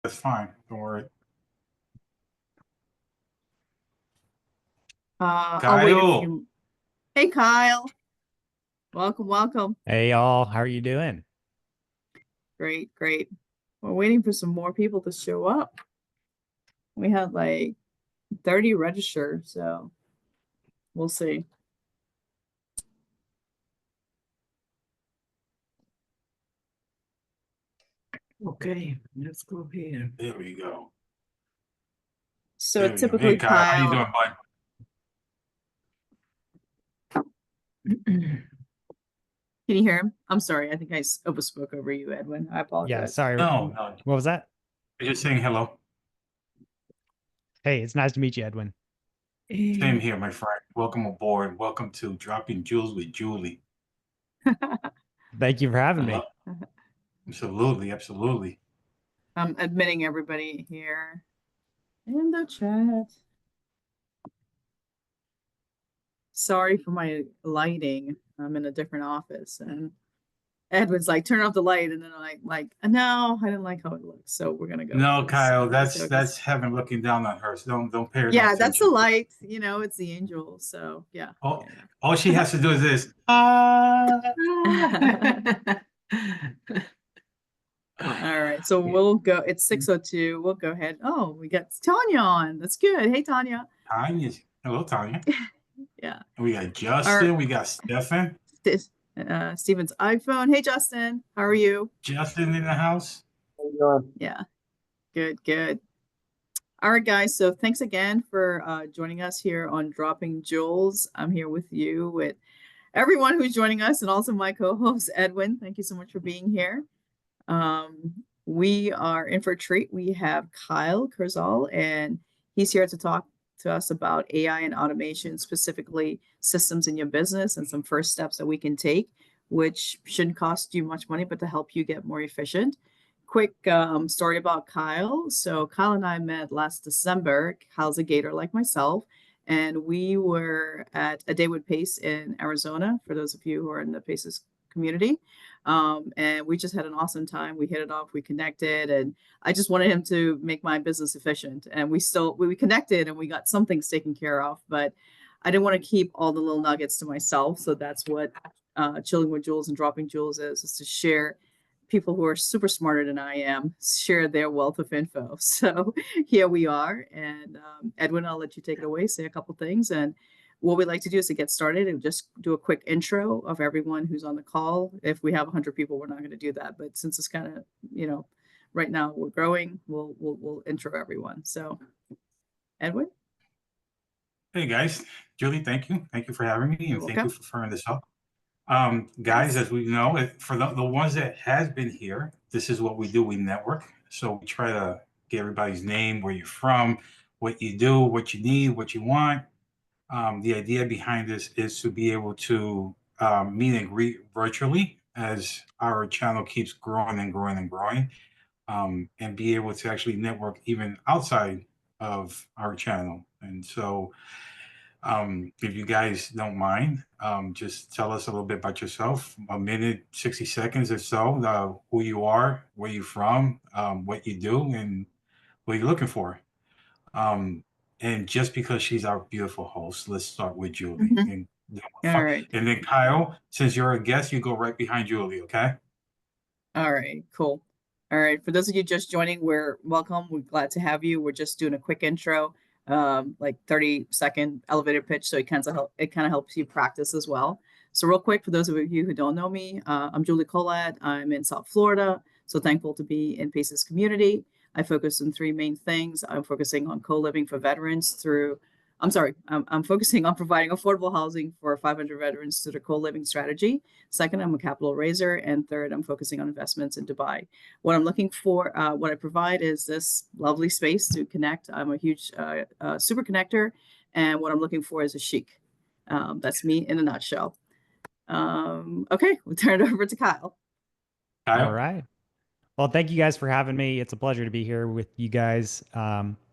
That's fine. Don't worry. I'll wait a Kyle, few. Hey, Kyle. Welcome, welcome. Hey y'all, how are you doing? Great, great. We're waiting for some more people to show up. We had like 30 register, so we'll see. Okay, let's go here. there we go. So There we go. Hey, typically, Kyle, how you Kyle, doing, bud? can you hear him? I'm sorry. I think I overspoke over you, Edwin. I Yeah, apologize. sorry. No, no. What was that? I'm just saying hello. Hey, it's nice to meet you, Edwin. Same Eh, here, my friend. Welcome aboard. Welcome to Dropping Jewels with Julie. Thank you for I having love me. Absolutely, absolutely. I'm admitting everybody here in the chat. Sorry for my lighting. I'm in a different office, and Edwin's like, turn off the light, and then I'm like, no, I didn't like how it looks, so we're gonna go with No, this. Kyle, So that's just heaven looking down on her. So don't pay her no yeah, that's the attention. light. It's the angel. So yeah, All, yeah, all she has to do is this. yeah. All right, so we'll go. It's 6:02. We'll go ahead. Oh, we got Tanya on. That's good. Hey, Tanya. Tanya. Hello, Tanya. Yeah. We got Our Justin. We got Stefan. Steven's iPhone. Hey, Justin. How are you? Justin in the house. how you doing? Yeah. Good. Good. All right, guys. So thanks again for joining us here on Dropping Jewels. I'm here with you with everyone who's joining us and also my co-host Edwin. Thank you so much for being here. We are in for a treat. We have Kyle Kurzhal, and he's here to talk to us about AI and automation, specifically systems in your business and some first steps that we can take, which shouldn't cost you much money, but to help you get more efficient. Quick story about Kyle. So Kyle and I met last December. Kyle's a Gator like myself, and we were at a day with Pace in Arizona. For those of you who are in the Paces community, and we just had an awesome time. We hit it off, we connected, and I just wanted him to make my business efficient. And we connected and we got some things taken care of, but I didn't want to keep all the little nuggets to myself. So that's what Chilling with Jules and Dropping Jules is to share. People who are super smarter than I am share their wealth of info. So here we are. And Edwin, I'll let you take it away, say a couple things, and what we like to do is to get started and just do a quick intro of everyone who's on the call. If we have 100 people, we're not going to do that, but since it's kind of, right now we're growing, we'll intro everyone. So, Edwin, Hey guys, Julie, thank you for having me, you're and thank you welcome. for firing this up. Guys, Yes. as we know, for the ones that has been here, this is what we do. We network, so we try to get everybody's name, where you're from, what you do, what you need, what you want. The idea behind this is to be able to meet and greet virtually as our channel keeps growing and growing and growing, and be able to actually network even outside of our channel. And so, if you guys don't mind, just tell us a little bit about yourself, a minute, 60 seconds or so, who you are, where you're from, what you do, and what you're looking for. Um, and just because she's our beautiful host, let's start with Julie. Mhm. And All right. and then Kyle, since you're a guest, you go right behind Julie, okay? All right. Cool. All right. For those of you just joining, we're welcome. We're glad to have you. We're just doing a quick intro, like 30-second elevator pitch. So it kind of helps you practice as well. So real quick, for those of you who don't know me, I'm Julie Collette. I'm in South Florida. So thankful to be in Paces community. I focus on three main things. I'm focusing on co-living for veterans through I'm sorry, I'm focusing on providing affordable housing for 500 veterans through the co-living strategy. Second, I'm a capital raiser. And third, I'm focusing on investments in Dubai. What I'm looking for, what I provide is this lovely space to connect. I'm a huge super connector. And what I'm looking for is a chic. That's me in a nutshell. Okay, we'll turn it over to Kyle. All Kyle? right. Well, thank you guys for having me. It's a pleasure to be here with you guys.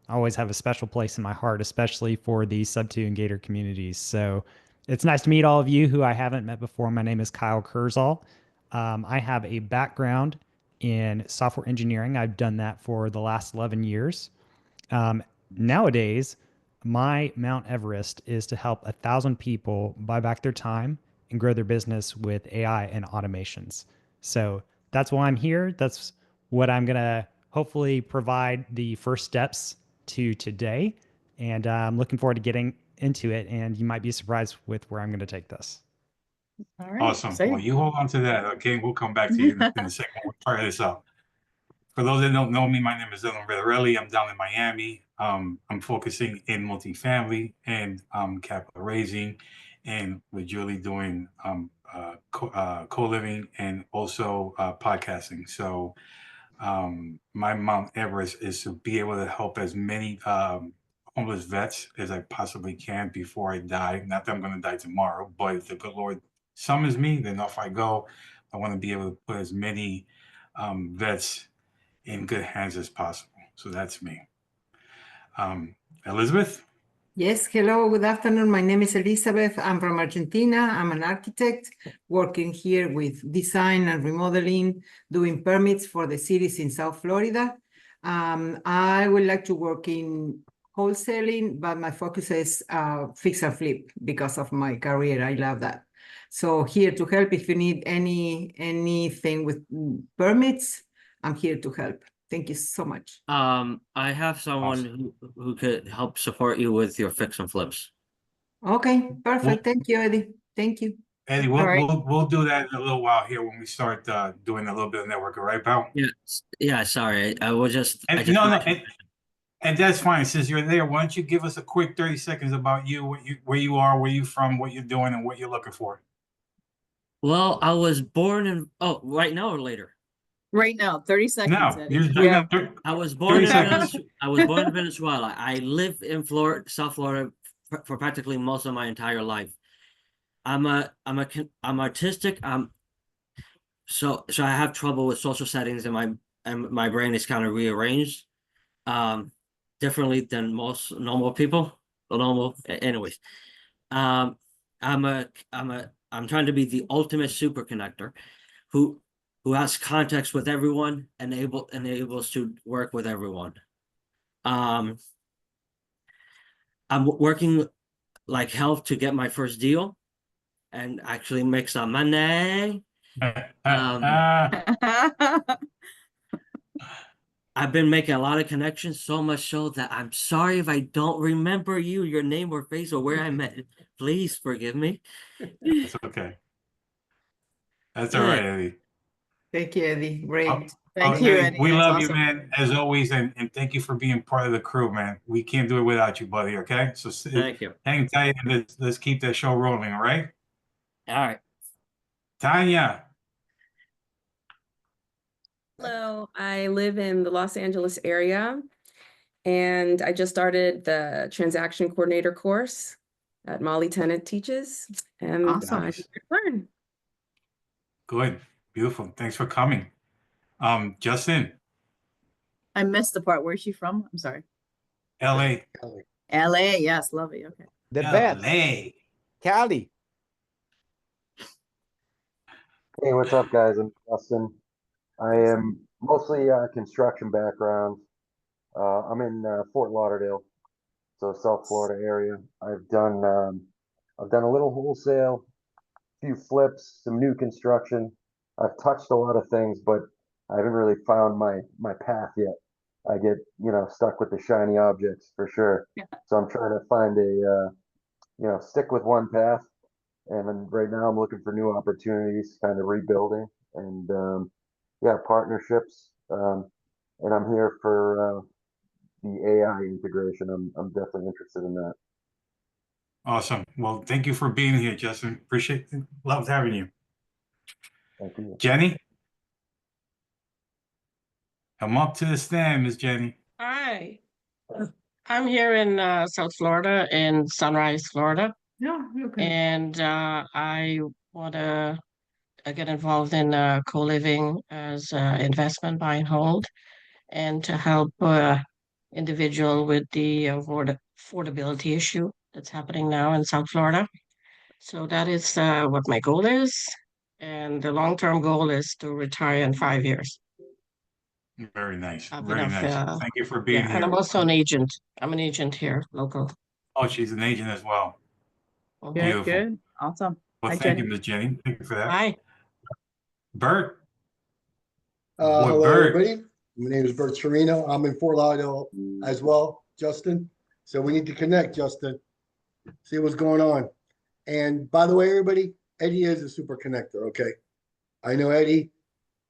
I always have a special place in my heart, especially for the Sub2 and Gator communities. So it's nice to meet all of you who I haven't met before. My name is Kyle Kurzhal. I have a background in software engineering. I've done that for the last 11 years. Nowadays, my Mount Everest is to help 1,000 people buy back their time and grow their business with AI and automations. So that's why I'm here. That's what I'm going to hopefully provide the first steps to today. And I'm looking forward to getting into it. And you might be surprised with where I'm going to take this. All right. Awesome. Exciting. Well, you hold on to that. Okay. We'll come back to you in a second. We'll fire this up. For those that don't know me, my name is Dylan Vitarelli. I'm down in Miami. I'm focusing in multifamily and capital raising, and with Julie doing co-living and also podcasting. So my Mount Everest is to be able to help as many homeless vets as I possibly can before I die. Not that I'm going to die tomorrow, but if the good Lord summons me, then off I go. I want to be able to put as many vets in good hands as possible. So that's me. Elizabeth? Yes, hello, good afternoon. My name is Elizabeth. I'm from Argentina. I'm an architect working here with design and remodeling, doing permits for the cities in South Florida. I would like to work in wholesaling, but my focus is fix and flip because of my career. I love that. So here to help if you need anything with permits, I'm here to help. Thank you so much. I have someone who could help support you with your fix and flips. Okay, perfect. Thank you, Eddie. Thank you. Eddie, All right. we'll do that in a little while here when we start doing a little bit of networking, right, pal? Yeah, sorry. I was just And and that's fine. Since you're there, why don't you give us a quick 30 seconds about you, where you are, where you from, what you're doing, and what you're looking for. Well, I was born in right now or later? Right now, 30 seconds, Now, Eddie. you're I was born in 30 seconds. I was born in Venezuela. I lived in Florida, South Florida for practically most of my entire life. I'm artistic. So I have trouble with social settings, and my brain is kind of rearranged differently than most normal people. Anyways. I'm trying to be the ultimate super connector who has contacts with everyone and enables to work with everyone. I'm working like hell to get my first deal and actually make some money. I've been making a lot of connections, so much so that I'm sorry if I don't remember your name or face or where I met. Please forgive me. That's okay. That's all right, Eddie. Thank you, Eddie. Great. Thank you, Eddie. We That's love you, awesome. man, as always, and thank you for being part of the crew, man. We can't do it without you, buddy, okay? So Thank you. hang tight and let's keep that show rolling, all right? All right. Tanya. Hello, I live in the Los Angeles area, and I just started the transaction coordinator course that Molly Tennant teaches, and Awesome. I learn. Good. Beautiful. Thanks for coming. Justin. I missed the part. Where's she from? I'm sorry. LA. LA. Yes, lovely. Okay. The best. LA. Cali. Hey, what's up, guys? I'm Justin. I am mostly construction background. I'm in Fort Lauderdale, so South Florida area. I've done a little wholesale, a few flips, some new construction. I've touched a lot of things, but I haven't really found my path yet. I get stuck with the shiny objects for sure. Yeah. So I'm trying to find stick with one path. And then right now I'm looking for new opportunities, kind of rebuilding and partnerships. And I'm here for the AI integration. I'm definitely interested in that. Awesome. Well, thank you for being here, Justin. Appreciate it. Loved having you. Thank you. Jenny? Come up to the stand, Miss Jenny. Hi, I'm here in South Florida, in Sunrise, Florida, No, okay. and I want to get involved in co-living as investment buy and hold, and to help individual with the affordability issue that's happening now in South Florida. So that is what my goal is, and the long-term goal is to retire in 5 years. Very nice. I've Very enough, nice. Thank you for being yeah, and I'm here. also an agent. I'm an agent here, local. Oh, she's an agent as well. Mhm. Good, Beautiful. good. Awesome. Well, Hi, thank you, Jenny. Ms. Jenny. Thank you for that. Hi. Bert. Boy, Hello, Bert. everybody. My name is Bert Serino. I'm in Fort Lauderdale as well, Justin. So we need to connect, Justin. See what's going on. And by the way, everybody, Eddie is a super connector. Okay, I know Eddie.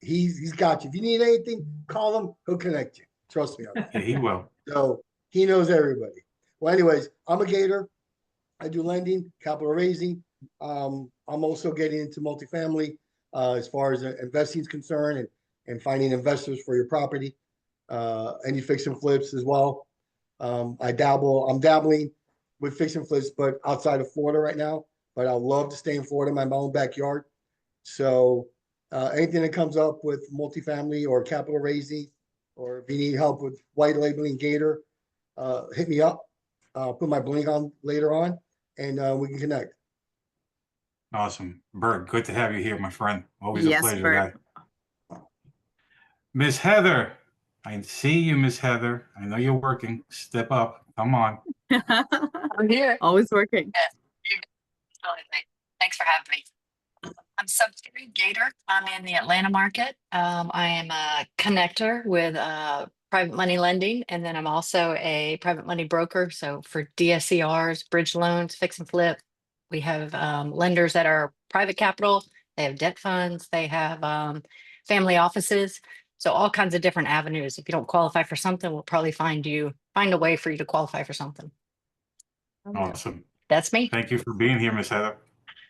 He's got you. If you need anything, call him. He'll connect you. Trust me on that. Yeah, he will. So he knows everybody. Well, anyways, I'm a Gator. I do lending, capital raising. I'm also getting into multifamily as far as investing is concerned and finding investors for your property. Any fix and flips as well. I'm dabbling with fix and flips, but outside of Florida right now. But I love to stay in Florida, my own backyard. So anything that comes up with multifamily or capital raising, or if you need help with white labeling Gator, hit me up. Put my bling on later on, and we can connect. Awesome. Bert, good to have you here, my friend. Always a Yes, pleasure, Bert. guy. Miss Heather. I see you, Miss Heather. I know you're working. Step up. Come on. I'm here. Always working. Absolutely. Thanks for having me. I'm Subsidiary Gator. I'm in the Atlanta market. I am a connector with private money lending, and then I'm also a private money broker. So for DSCRs, bridge loans, fix and flip, we have lenders that are private capital. They have debt funds. They have family offices. So all kinds of different avenues. If you don't qualify for something, we'll probably find a way for you to qualify for something. Awesome. That's me. Thank you for being here, Miss Heather.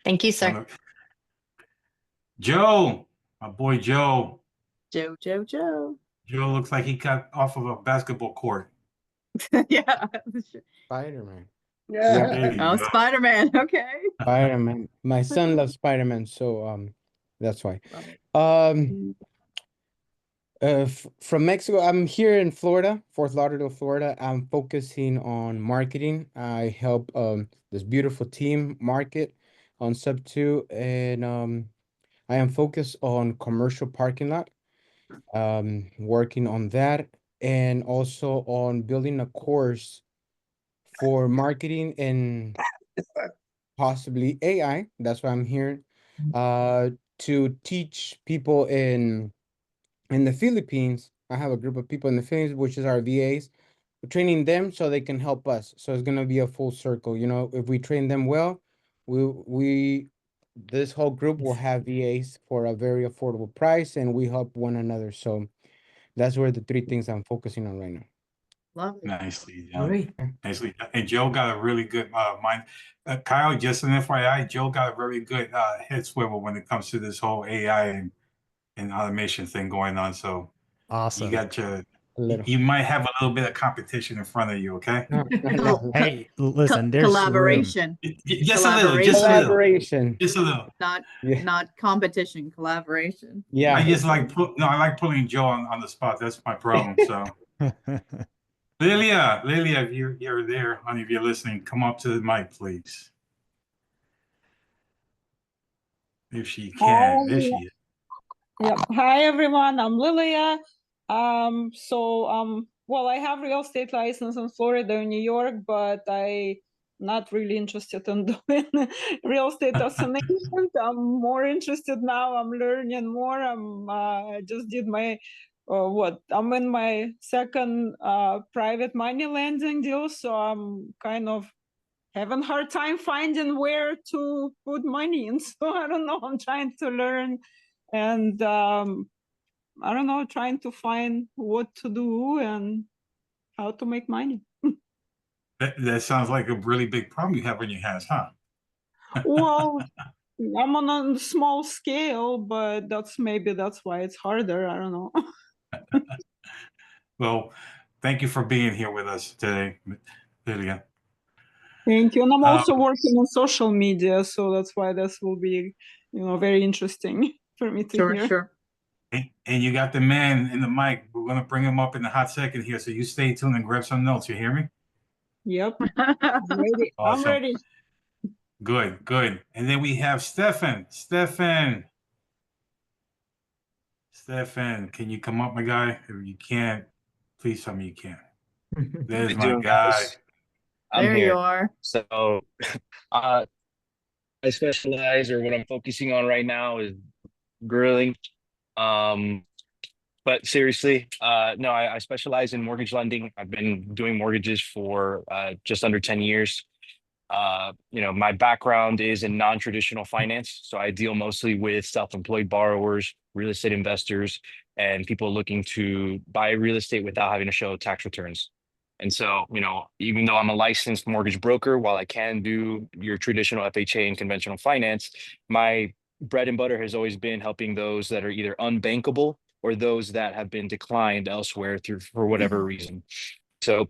Thank you, sir. Joe, my boy Joe. Joe. Joe looks like he got off of a basketball court. Yeah. Spider-Man. Yeah. There you Oh, go. Spider-Man. Okay. Spider-Man. My son loves Spider-Man, so that's why. Love it. From Mexico, I'm here in Florida, Fort Lauderdale, Florida. I'm focusing on marketing. I help this beautiful team market on Sub2, and I am focused on commercial parking lot, working on that, and also on building a course for marketing and possibly AI. That's why I'm here, to teach people in the Philippines. I have a group of people in the Philippines, which is our VAs. We're training them so they can help us. So it's gonna be a full circle. You know, if we train them well, this whole group will have VAs for a very affordable price, and we help one another. So that's where the three things I'm focusing on right now. Love it. Nicely done. Great. Nicely done. And Joe got a really good mind. Kyle, just an FYI, Joe got a very good head swivel when it comes to this whole AI and automation thing going on. So Awesome. you got your, A little. you might have a little bit of competition in front of you, okay? Hey, listen, there's room. Collaboration, Just a little, just a little, Collaboration. just a little. Yeah. not competition, collaboration. Yeah. I just like I like putting Joe on the spot. That's my problem. So Lilia, if you're there, honey, if you're listening, come up to the mic, please. If she can, there she is. Yep. Hi everyone, I'm Lilia. Well, I have real estate license in Florida and New York, but I'm not really interested in doing real estate as an agent. I'm more interested now. I'm learning more. I just did my I'm in my second private money lending deal, so I'm kind of having a hard time finding where to put money in. So I don't know. I'm trying to learn. And I don't know, trying to find what to do and how to make money. That sounds like a really big problem you have on your hands, huh? Well, I'm on a small scale, but that's why it's harder. I don't know. Well, thank you for being here with us today, Lilia. Thank you. And I'm also working on social media, so that's why this will be, very interesting for me to hear. Sure. And you got the man in the mic. We're going to bring him up in a hot second here. So you stay tuned and grab some notes. You hear me? Yep. I'm ready. Awesome. I'm ready. Good. And then we have Stefan. Stefan, can you come up, my guy? If you can't, please tell me you can. There's you my doing, guy. guys? I'm There you here. are. So, uh, I specialize, or what I'm focusing on right now is grilling. Um, but seriously, no, I specialize in mortgage lending. I've been doing mortgages for just under 10 years. My background is in non-traditional finance, so I deal mostly with self-employed borrowers, real estate investors, and people looking to buy real estate without having to show tax returns. And so, even though I'm a licensed mortgage broker, while I can do your traditional FHA and conventional finance, my bread and butter has always been helping those that are either unbankable or those that have been declined elsewhere for whatever reason. So,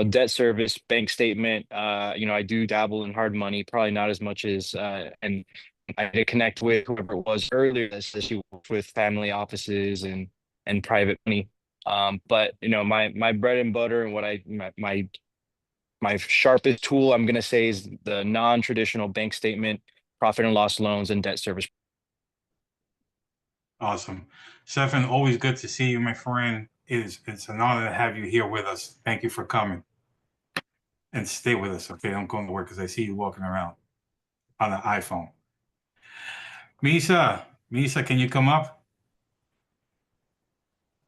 debt service, bank statement, I do dabble in hard money, probably not as much as, and I did connect with whoever it was earlier that says she worked with family offices and private money. But my bread and butter and my sharpest tool, I'm gonna say, is the non-traditional bank statement, profit and loss loans, and debt service. Awesome. Stefan, always good to see you, my friend. It's an honor to have you here with us. Thank you for coming. And stay with us, okay? Don't go to work because I see you walking around on an iPhone. Misa, can you come up?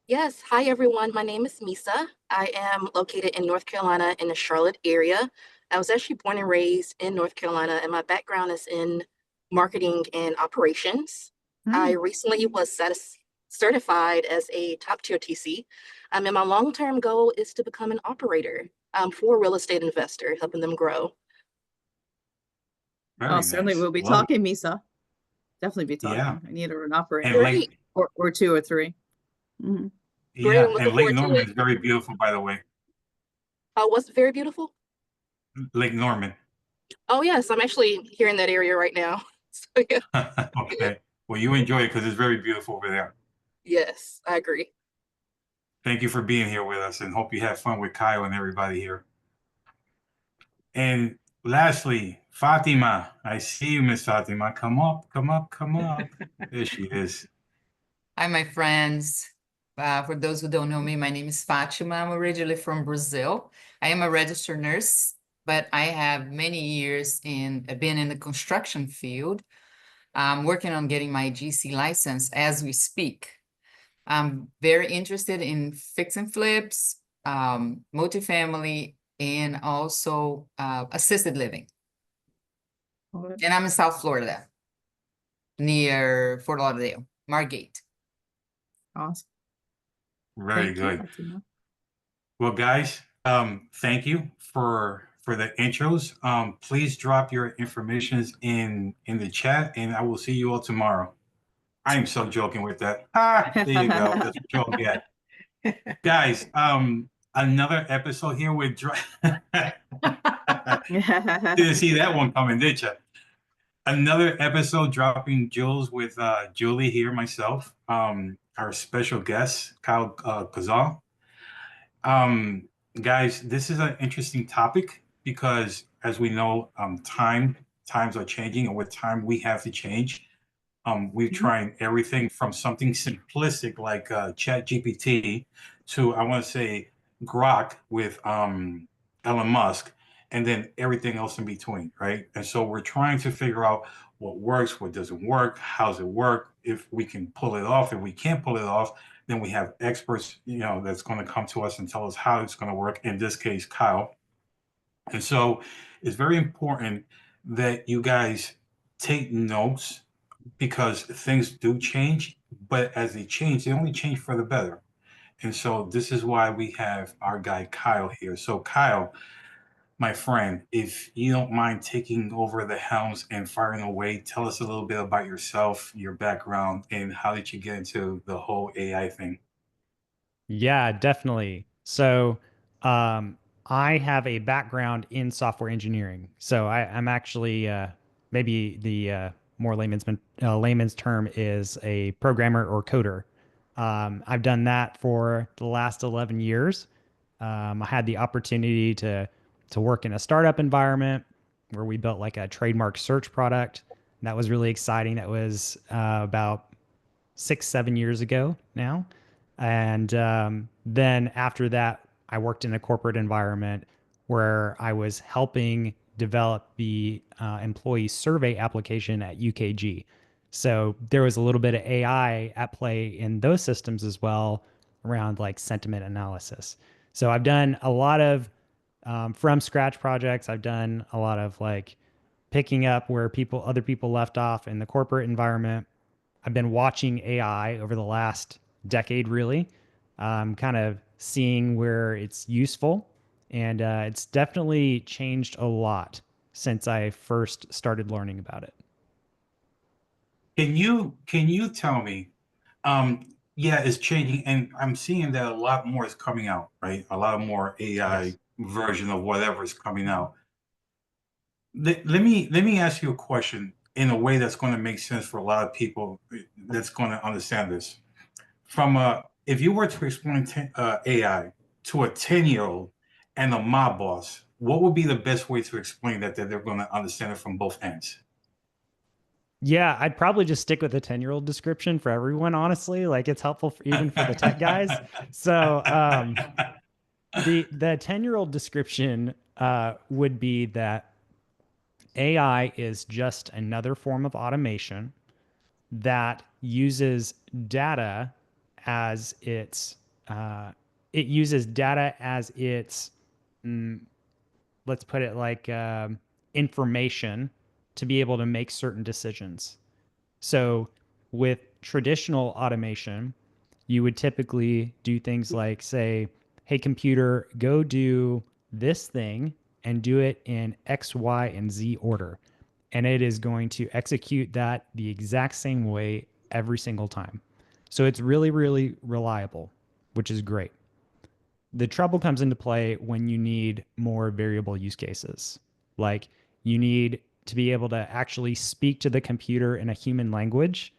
Yes. Hi, everyone. My name is Misa. I am located in North Carolina in the Charlotte area. I was actually born and raised in North Carolina, and my background is in marketing and operations. I recently was certified as a top tier TC. And my long-term goal is to become an operator for a real estate investor, helping them grow. Oh, certainly we'll be talking, Misa. Definitely be talking. Yeah. I need an operator. And Lake, or two or three. Great, yeah, I'm looking and Lake forward to Norman it. is very beautiful, by the way. What's very beautiful? Lake Norman. Oh, yes. I'm actually here in that area right now. So, yeah. Okay. Well, you enjoy it because it's very beautiful over there. Yes, I agree. Thank you for being here with us and hope you have fun with Kyle and everybody here. And lastly, Fatima. I see you, Miss Fatima. Come up, come up, come up. There she is. Hi, my friends. For those who don't know me, my name is Fatima. I'm originally from Brazil. I am a registered nurse, but I have many years been in the construction field. I'm working on getting my GC license as we speak. I'm very interested in fix and flips, multifamily, and also assisted living. And I'm in South Florida, near Fort Lauderdale, Margate. Awesome. Very good. Well, guys, thank you for the intros. Please drop your informations in the chat, and I will see you all tomorrow. I am so joking with that. There you go. That's what you'll get. Guys, another episode here with didn't see that one coming, did you? Another episode dropping Julz with Julie here, myself, our special guest, Kyle Kurzhal. Guys, this is an interesting topic because, as we know, times are changing, and with time, we have to change. We've tried everything from something simplistic like ChatGPT to, I want to say, Grok with Elon Musk, and then everything else in between, right? And so we're trying to figure out what works, what doesn't work, how's it work, if we can pull it off. If we can't pull it off, then we have experts, that's going to come to us and tell us how it's going to work. In this case, Kyle. And so it's very important that you guys take notes because things do change, but as they change, they only change for the better. And so this is why we have our guy Kyle here. So Kyle, my friend, if you don't mind taking over the helms and firing away, tell us a little bit about yourself, your background, and how did you get into the whole AI thing? Yeah, definitely. So, I have a background in software engineering. So I'm actually maybe the more layman's term is a programmer or coder. I've done that for the last 11 years. I had the opportunity to work in a startup environment where we built like a trademark search product. That was really exciting. That was about 6, 7 years ago now. And then after that, I worked in a corporate environment where I was helping develop the employee survey application at UKG. So there was a little bit of AI at play in those systems as well around like sentiment analysis. So I've done a lot of from scratch projects. I've done a lot of like picking up where other people left off in the corporate environment. I've been watching AI over the last decade, really, kind of seeing where it's useful. And it's definitely changed a lot since I first started learning about it. Can you tell me, yeah, it's changing, and I'm seeing that a lot more is coming out, right? A lot more AI version of whatever is coming out. Let me ask you a question in a way that's going to make sense for a lot of people that's going to understand this. If you were to explain AI to a 10-year-old and a mob boss, what would be the best way to explain that they're going to understand it from both ends? Yeah, I'd probably just stick with the 10-year-old description for everyone, honestly. Like it's helpful even for the tech guys. So the 10-year-old description would be that AI is just another form of automation that uses data as its let's put it like information to be able to make certain decisions. So with traditional automation, you would typically do things like say, hey, computer, go do this thing and do it in X, Y, and Z order. And it is going to execute that the exact same way every single time. So it's really, really reliable, which is great. The trouble comes into play when you need more variable use cases. Like you need to be able to actually speak to the computer in a human language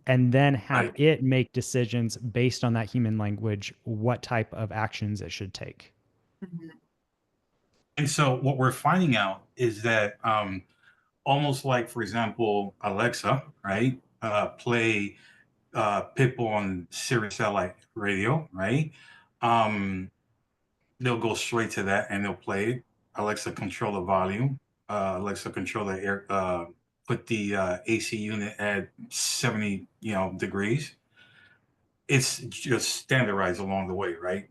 and then have it make decisions based on that human language, what type of actions it should take. And so what we're finding out is that almost like, for example, Alexa, right? Play Pitbull on Sirius satellite radio, right? They'll go straight to that and they'll play it. Alexa, control the volume. Alexa, control the air. Put the AC unit at 70, degrees. It's just standardized along the way, right?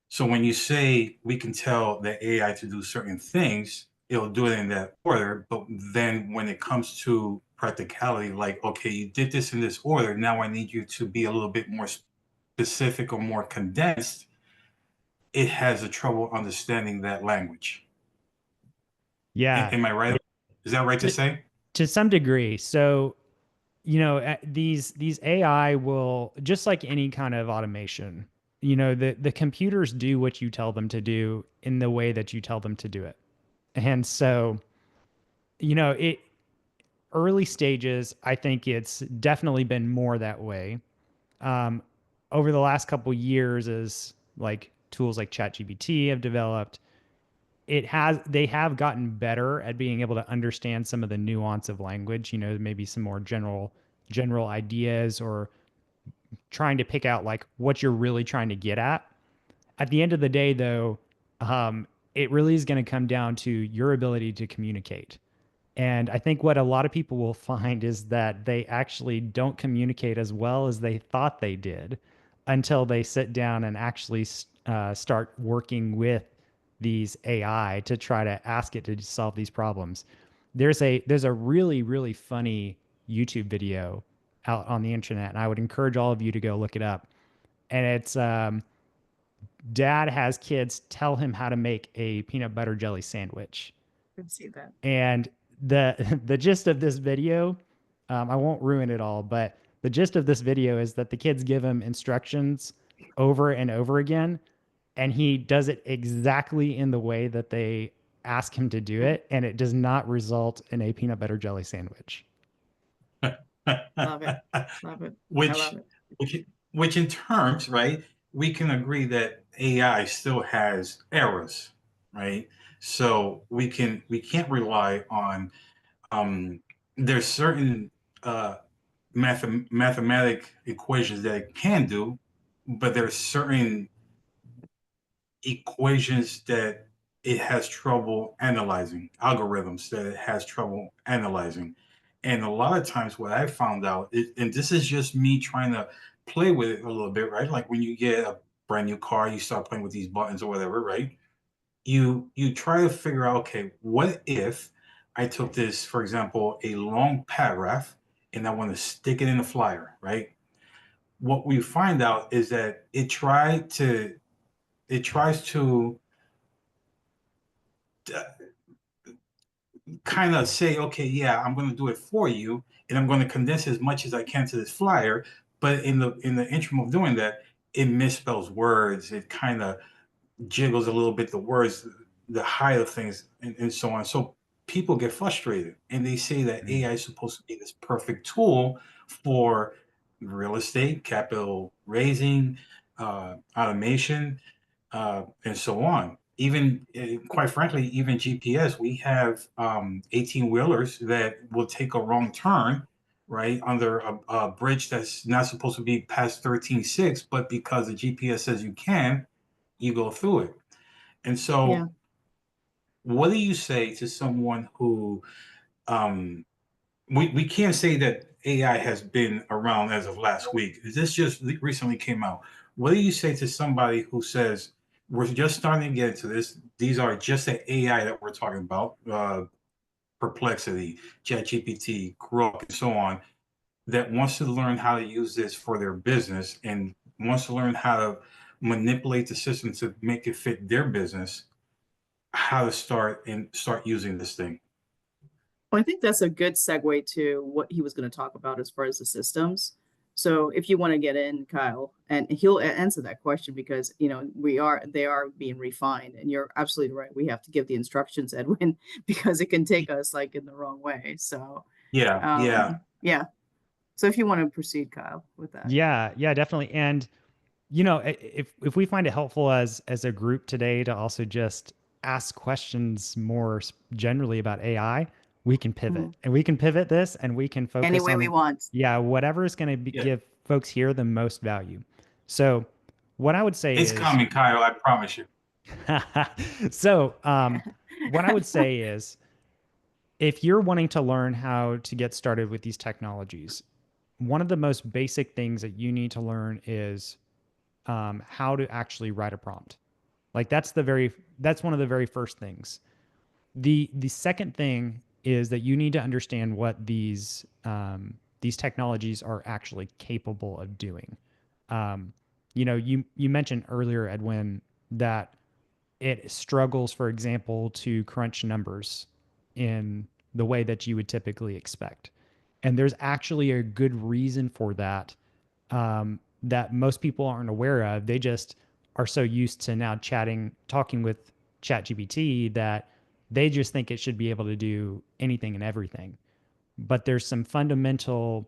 So when you say we can tell the AI to do certain things, it'll do it in that order. But then when it comes to practicality, like, okay, you did this in this order. Now I need you to be a little bit more specific or more condensed. It has a trouble understanding that language. Yeah. Am I right? Is that right to say? To some degree. So, these AI will, just like any kind of automation, the computers do what you tell them to do in the way that you tell them to do it. And so, early stages, I think it's definitely been more that way. Over the last couple years, as like tools like ChatGPT have developed, they have gotten better at being able to understand some of the nuance of language, maybe some more general ideas, or trying to pick out like what you're really trying to get at. At the end of the day, though, it really is going to come down to your ability to communicate. And I think what a lot of people will find is that they actually don't communicate as well as they thought they did until they sit down and actually start working with these AI to try to ask it to solve these problems. There's a really, really funny YouTube video out on the internet, and I would encourage all of you to go look it up. And it's dad has kids tell him how to make a peanut butter jelly sandwich. I've seen that. And the gist of this video, I won't ruin it all, but the gist of this video is that the kids give him instructions over and over again, and he does it exactly in the way that they ask him to do it, and it does not result in a peanut butter jelly sandwich. Love it. Love it. Which, I love it. which in terms, right, we can agree that AI still has errors, right? So we can't rely on there's certain mathematic equations that it can do, but there's certain equations that it has trouble analyzing, algorithms that it has trouble analyzing. And a lot of times what I found out, and this is just me trying to play with it a little bit, right? Like when you get a brand new car, you start playing with these buttons or whatever, right? You try to figure out, okay, what if I took this, for example, a long paragraph, and I want to stick it in a flyer, right? What we find out is that it tries to kind of say, okay, yeah, I'm going to do it for you, and I'm going to condense as much as I can to this flyer. But in the interim of doing that, it misspells words. It kind of jiggles a little bit the words, the height of things, and so on. So people get frustrated, and they say that AI is supposed to be this perfect tool for real estate, capital raising, automation, and so on. Even quite frankly, even GPS, we have 18-wheelers that will take a wrong turn, right, under a bridge that's not supposed to be past 13.6, but because the GPS says you can, you go through it. And so, Yeah. what do you say to someone who we can't say that AI has been around as of last week? This just recently came out. What do you say to somebody who says, we're just starting to get into this? These are just the AI that we're talking about, Perplexity, ChatGPT, Grok, and so on, that wants to learn how to use this for their business and wants to learn how to manipulate the system to make it fit their business, how to start using this thing? Well, I think that's a good segue to what he was going to talk about as far as the systems. So if you want to get in, Kyle, and he'll answer that question, because they are being refined, and you're absolutely right. We have to give the instructions, Edwin, because it can take us like in the wrong way. So Yeah. So if you want to proceed, Kyle, with that. Yeah, definitely. And if we find it helpful as a group today to also just ask questions more generally about AI, we can pivot, and we can pivot this, and we can focus Any way on we want. whatever is going to give folks here the most value. So what I would say It's is coming, Kyle, I promise you. So what I would say is, if you're wanting to learn how to get started with these technologies, one of the most basic things that you need to learn is how to actually write a prompt. Like that's one of the very first things. The second thing is that you need to understand what these technologies are actually capable of doing. You mentioned earlier, Edwin, that it struggles, for example, to crunch numbers in the way that you would typically expect. And there's actually a good reason for that, that most people aren't aware of. They just are so used to now talking with ChatGPT that they just think it should be able to do anything and everything. But there's some fundamental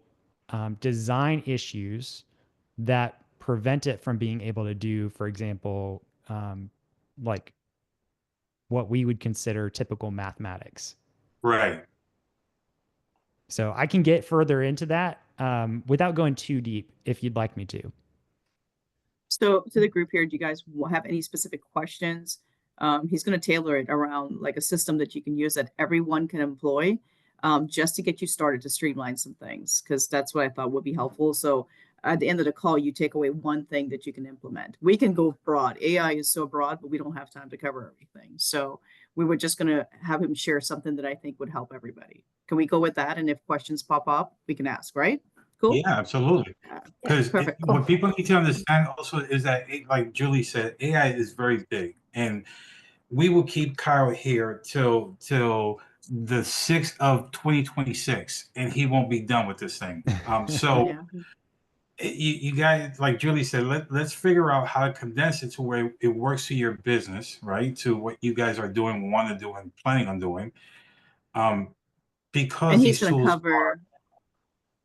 design issues that prevent it from being able to do, for example, like what we would consider typical mathematics. Right. So I can get further into that without going too deep, if you'd like me to. So to the group here, do you guys have any specific questions? He's going to tailor it around like a system that you can use that everyone can employ, just to get you started to streamline some things, because that's what I thought would be helpful. So at the end of the call, you take away one thing that you can implement. We can go broad. AI is so broad, but we don't have time to cover everything. So we were just going to have him share something that I think would help everybody. Can we go with that? And if questions pop up, we can ask, right? Cool. Yeah, absolutely. Because Perfect. Cool. what people need to understand also is that, like Julie said, AI is very big, and we will keep Kyle here till the 6th of 2026, and he won't be done with this thing. So you guys, like Julie said, let's figure out how to condense it to where it works to your business, right? To what you guys are doing, want to do, and planning on doing. Because and he's these going to tools cover.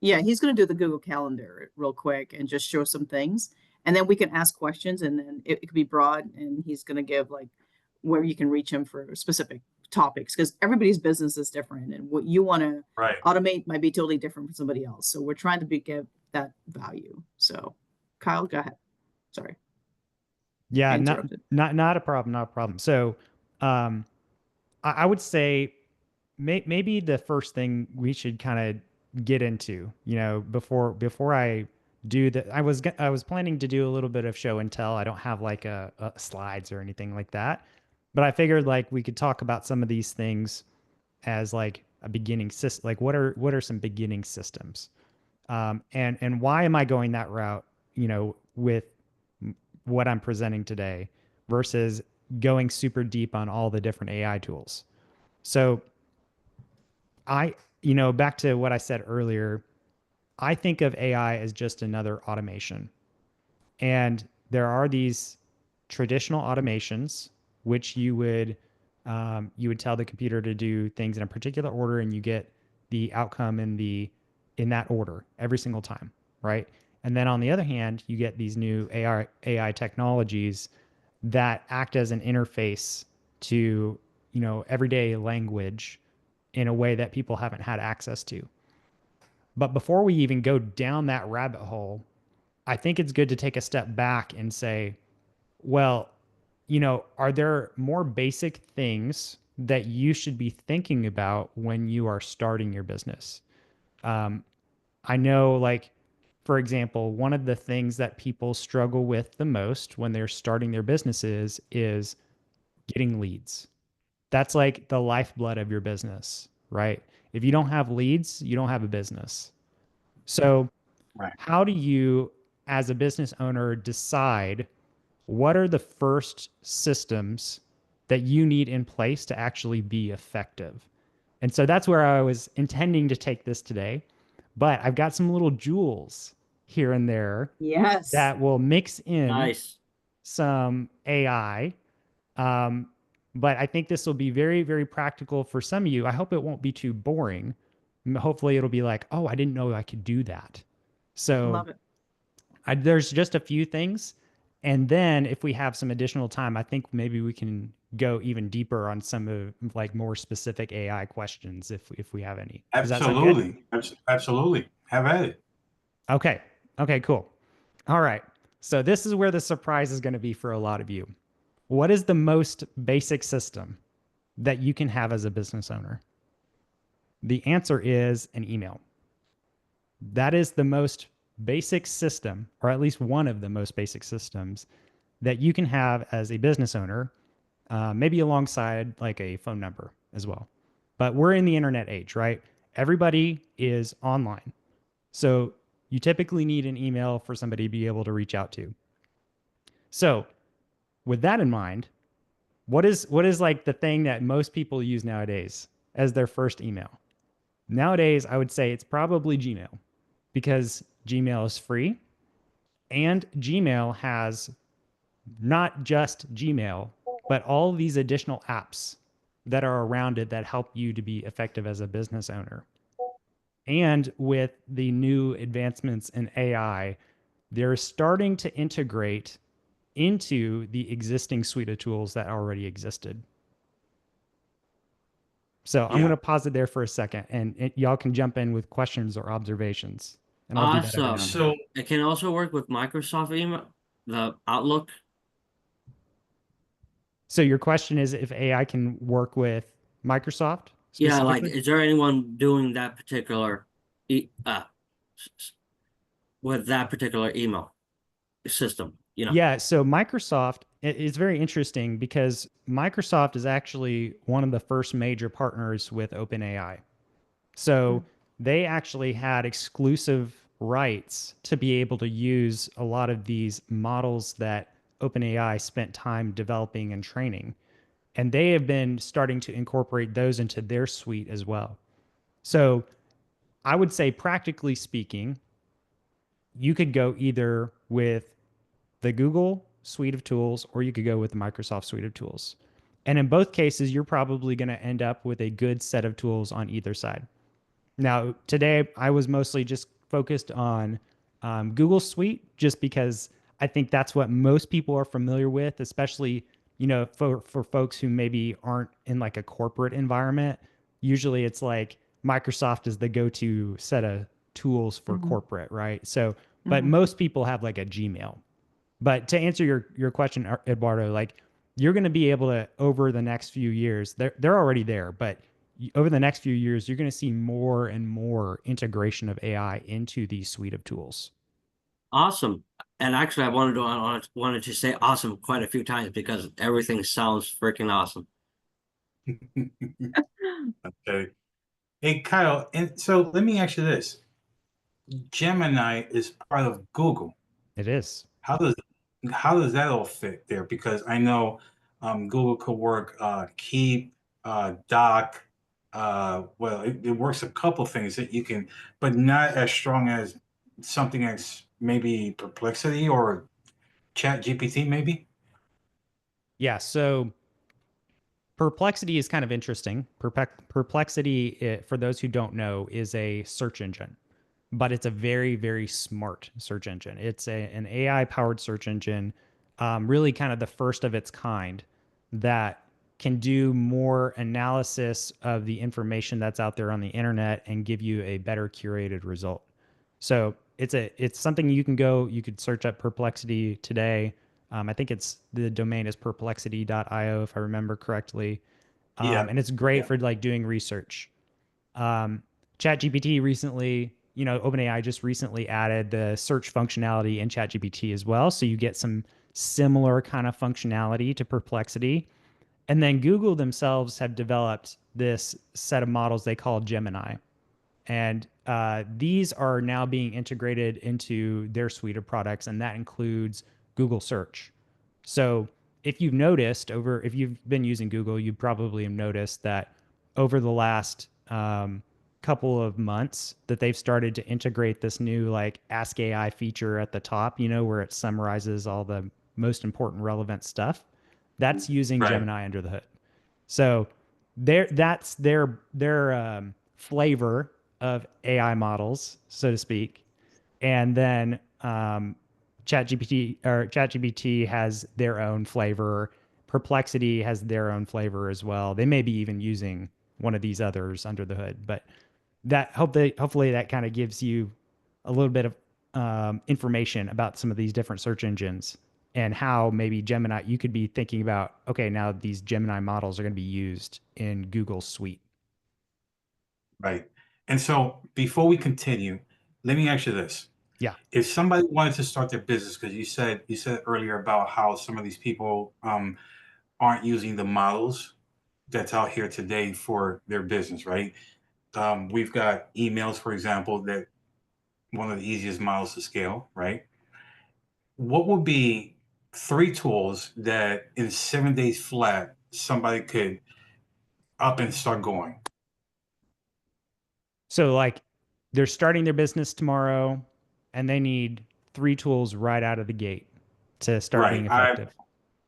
Yeah, he's going to do the Google Calendar real quick and just show some things. And then we can ask questions, and then it could be broad, and he's going to give like where you can reach him for specific topics, because everybody's business is different, and what you want to Right. automate might be totally different from somebody else. So we're trying to give that value. So Kyle, go ahead. Sorry. Yeah, I not interrupted. not a problem, not a problem. So, I would say maybe the first thing we should kind of get into, you know, before I do that, I was planning to do a little bit of show and tell. I don't have like a slides or anything like that, but I figured like we could talk about some of these things as like a beginning system. Like what are some beginning systems, and why am I going that route? You know, with what I'm presenting today versus going super deep on all the different AI tools. So you know, back to what I said earlier, I think of AI as just another automation. And there are these traditional automations, which you would tell the computer to do things in a particular order, and you get the outcome in that order every single time, right? And then on the other hand, you get these new AI technologies that act as an interface to, you know, everyday language in a way that people haven't had access to. But before we even go down that rabbit hole, I think it's good to take a step back and say, well, you know, are there more basic things that you should be thinking about when you are starting your business? I know, like, for example, one of the things that people struggle with the most when they're starting their businesses is getting leads. That's like the lifeblood of your business, right? If you don't have leads, you don't have a business. So, Right. how do you, as a business owner, decide what are the first systems that you need in place to actually be effective? And so that's where I was intending to take this today. But I've got some little jewels here and there Yes. that will mix in Nice. some AI. But I think this will be very, very practical for some of you. I hope it won't be too boring. Hopefully it'll be like, oh, I didn't know I could do that. So Love it. there's just a few things. And then if we have some additional time, I think maybe we can go even deeper on some of like more specific AI questions if we have any. Does that sound good? Absolutely. Have at it. Okay. Okay, cool. All right. So this is where the surprise is going to be for a lot of you. What is the most basic system that you can have as a business owner? The answer is an email. That is the most basic system, or at least one of the most basic systems that you can have as a business owner, maybe alongside like a phone number as well. But we're in the internet age, right? Everybody is online. So you typically need an email for somebody to be able to reach out to. So with that in mind, what is like the thing that most people use nowadays as their first email? Nowadays, I would say it's probably Gmail, because Gmail is free and Gmail has not just Gmail, but all these additional apps that are around it that help you to be effective as a business owner. And with the new advancements in AI, they're starting to integrate into the existing suite of tools that already existed. So I'm going to pause it there for a second, and y'all can jump in with questions or observations. And I'll do that every now and then. So it can also work with Microsoft email, the Outlook. So your question is if AI can work with Microsoft? Yeah, like, specifically? is there anyone doing that particular with that particular email system? You know. Yeah, so Microsoft is very interesting because Microsoft is actually one of the first major partners with OpenAI. So they actually had exclusive rights to be able to use a lot of these models that OpenAI spent time developing and training. And they have been starting to incorporate those into their suite as well. So I would say, practically speaking, you could go either with the Google suite of tools, or you could go with the Microsoft suite of tools. And in both cases, you're probably going to end up with a good set of tools on either side. Now, today, I was mostly just focused on Google Suite, just because I think that's what most people are familiar with, especially, you know, for folks who maybe aren't in like a corporate environment, usually it's like Microsoft is the go-to set of tools for corporate, right? So, but most people have like a Gmail. But to answer your question, Eduardo, like you're going to be able to, over the next few years, they're already there, but over the next few years, you're going to see more and more integration of AI into the suite of tools. Awesome. And actually, I wanted to say awesome quite a few times because everything sounds freaking awesome. Okay. Hey, Kyle, and so let me ask you this. Gemini is part of Google. It is. How does that all fit there? Because I know Google could work Keep, Doc. Well, it works a couple things that you can, but not as strong as something as maybe Perplexity or Chat GPT, maybe. Yeah. So Perplexity is kind of interesting. Perplexity, for those who don't know, is a search engine, but it's a very, very smart search engine. It's an AI powered search engine, really kind of the first of its kind that can do more analysis of the information that's out there on the internet and give you a better curated result. So it's something you could search up Perplexity today. I think the domain is perplexity.io if I remember correctly. Yeah. And it's great Yeah. for like doing research. ChatGPT recently, you know, OpenAI just recently added the search functionality in ChatGPT as well. So you get some similar kind of functionality to Perplexity. And then Google themselves have developed this set of models they call Gemini. And these are now being integrated into their suite of products, and that includes Google Search. So if you've been using Google, you probably have noticed that over the last couple of months that they've started to integrate this new like Ask AI feature at the top, you know, where it summarizes all the most important relevant stuff. That's using Right. Gemini under the hood. So that's their flavor of AI models, so to speak. And then ChatGPT has their own flavor. Perplexity has their own flavor as well. They may be even using one of these others under the hood, but hopefully that kind of gives you a little bit of information about some of these different search engines and how maybe Gemini, you could be thinking about, okay, now these Gemini models are going to be used in Google's suite. Right. And so before we continue, let me ask you this. Yeah. If somebody wanted to start their business, because you said earlier about how some of these people aren't using the models that's out here today for their business, right? We've got emails, for example, that one of the easiest models to scale, right? What would be 3 tools that in 7 days flat somebody could up and start going? So like they're starting their business tomorrow and they need 3 tools right out of the gate to start being effective.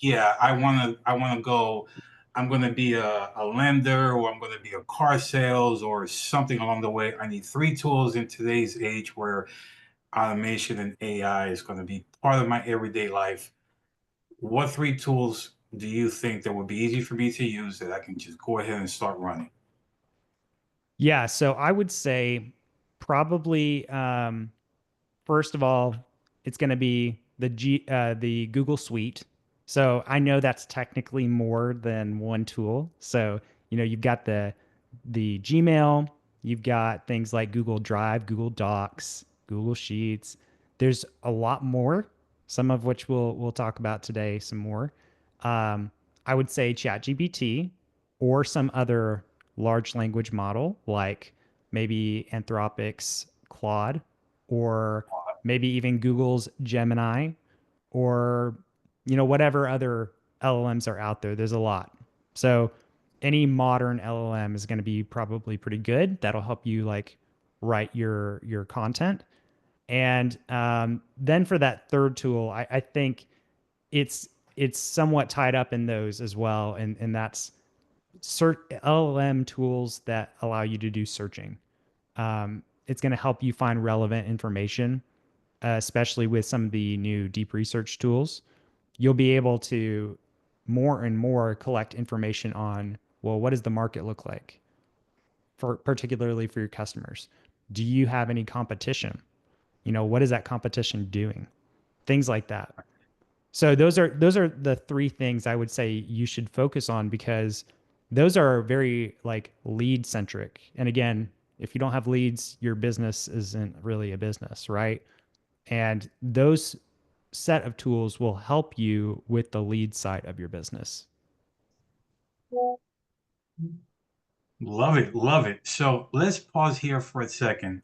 I wanna go, I'm gonna be a lender, or I'm gonna be a car sales or something along the way. I need 3 tools in today's age where automation and AI is gonna be part of my everyday life. What 3 tools do you think that would be easy for me to use that I can just go ahead and start running? Yeah, so I would say probably first of all, it's going to be the Google Suite. So I know that's technically more than one tool. So, you know, you've got the Gmail, you've got things like Google Drive, Google Docs, Google Sheets. There's a lot more, some of which we'll talk about today some more. I would say ChatGPT or some other large language model like maybe Anthropic's Claude or maybe even Google's Gemini or you know whatever other LLMs are out there. There's a lot. So any modern LLM is going to be probably pretty good. That'll help you like write your content. And then for that third tool, I think it's somewhat tied up in those as well, and that's LLM tools that allow you to do searching. It's going to help you find relevant information, especially with some of the new deep research tools. You'll be able to more and more collect information on, well, what does the market look like for particularly for your customers? Do you have any competition? You know, what is that competition doing? Things like that. So those are the three things I would say you should focus on, because those are very like lead centric. And again, if you don't have leads, your business isn't really a business, right? And those set of tools will help you with the lead side of your business. Love it, love it. So let's pause here for a second.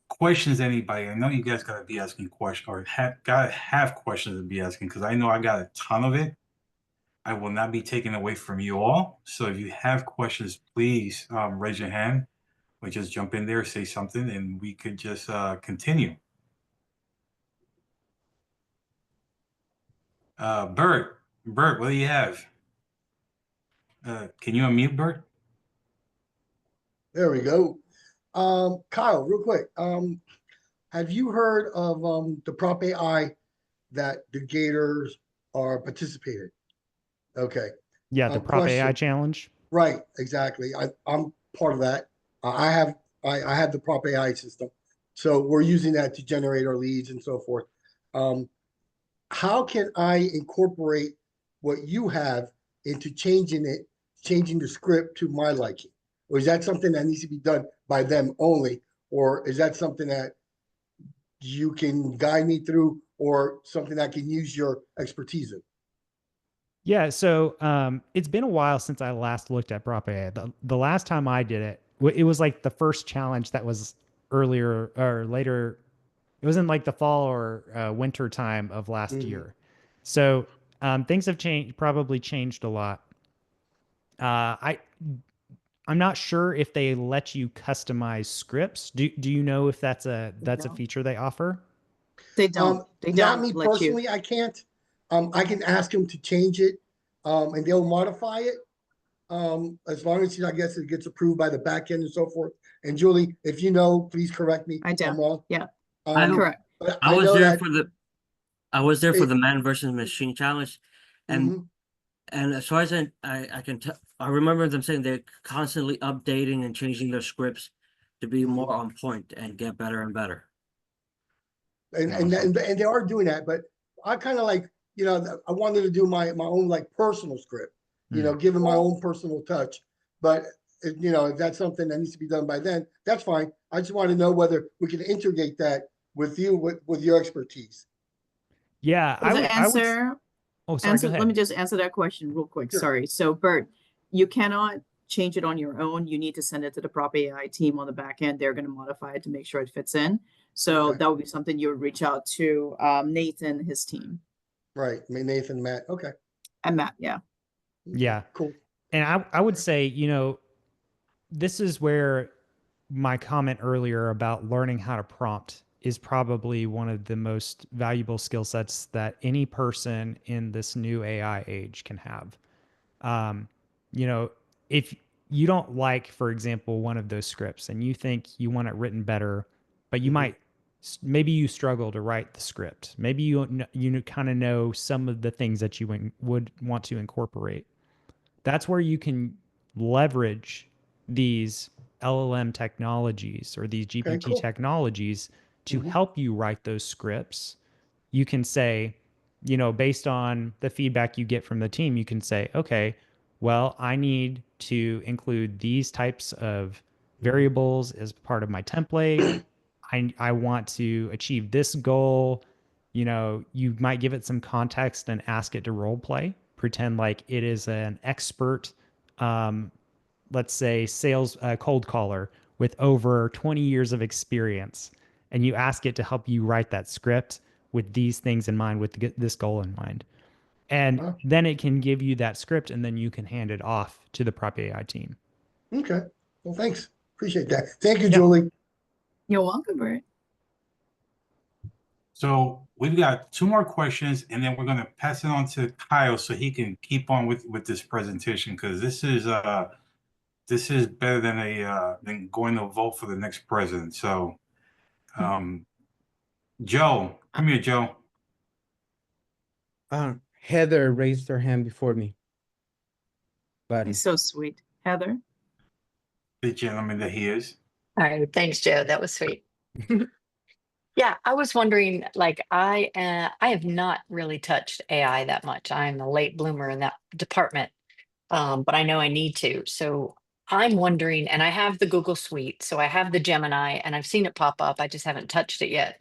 Questions, anybody? I know you guys gotta be asking questions, or gotta have questions to be asking, because I know I got a ton of it. I will not be taken away from you all. So if you have questions, please raise your hand, or just jump in there, say something, and we could just continue. Bert, what do you have? Can you unmute, Bert? There we go. Kyle, real quick. Have you heard of the Prop AI that the Gators are participating? Okay. Yeah, the Prop AI question. challenge. Right, exactly. I'm part of that. I have the Prop AI system, so we're using that to generate our leads and so forth. How can I incorporate what you have into changing the script to my liking? Or is that something that needs to be done by them only? Or is that something that you can guide me through, or something I can use your expertise in? Yeah, so it's been a while since I last looked at Prop AI. The last time I did it, it was like the first challenge that was earlier or later. It was in like the fall or winter time of last year. So things have changed, probably changed a lot. I'm not sure if they let you customize scripts. Do you know if that's a feature they offer? They don't. They Not don't me let you. personally, I can't. I can ask them to change it, and they'll modify it. As long as, I guess, it gets approved by the back end and so forth. And Julie, if you know, please correct me. I if I'm don't. wrong. Yeah. Correct. I I was know there that for the I was there for the man versus machine challenge, and as far as I can tell, I remember them saying they're constantly updating and changing their scripts to be more on point and get better and better. and they are doing that, but I kind of like, I wanted to do my own like personal script, giving my own personal touch. But if that's something that needs to be done by then, that's fine. I just want to know whether we can integrate that with you, with your expertise. Yeah, Oh, sorry, go ahead. let me just answer that question real quick. Sure. Sorry. So Bert, you cannot change it on your own. You need to send it to the Prop AI team on the back end. They're going to modify it to make sure it fits in. So that would be something you would reach out to Nathan, his team. Right. I mean, Nathan, Matt. Okay. And Matt, yeah. Yeah. Cool. And I would say, this is where my comment earlier about learning how to prompt is probably one of the most valuable skill sets that any person in this new AI age can have. If you don't like, for example, one of those scripts and you think you want it written better, but you maybe you struggle to write the script. Maybe you kind of know some of the things that you would want to incorporate. That's where you can leverage these LLM technologies or these GPT technologies to help you write those scripts. You can say, based on the feedback you get from the team, you can say, okay, well, I need to include these types of variables as part of my template. I want to achieve this goal. You might give it some context and ask it to role play, pretend like it is an expert, let's say sales cold caller with over 20 years of experience. And you ask it to help you write that script with these things in mind, with this goal in mind. And then it can give you that script, and then you can hand it off to the Prop AI team. Okay. Well, thanks. Appreciate that. Thank you, Julie. You're welcome, Bert. So we've got 2 more questions, and then we're going to pass it on to Kyle so he can keep on with this presentation, because this is better than going to vote for the next president. So, Joe, come here, Joe. Heather raised her hand before me. But He's so sweet. Heather? The gentleman that he is. All right, thanks, Joe. That was sweet. Yeah, I was wondering, like, I have not really touched AI that much. I'm a late bloomer in that department, but I know I need to. So I'm wondering, and I have the Google Suite, so I have the Gemini, and I've seen it pop up. I just haven't touched it yet.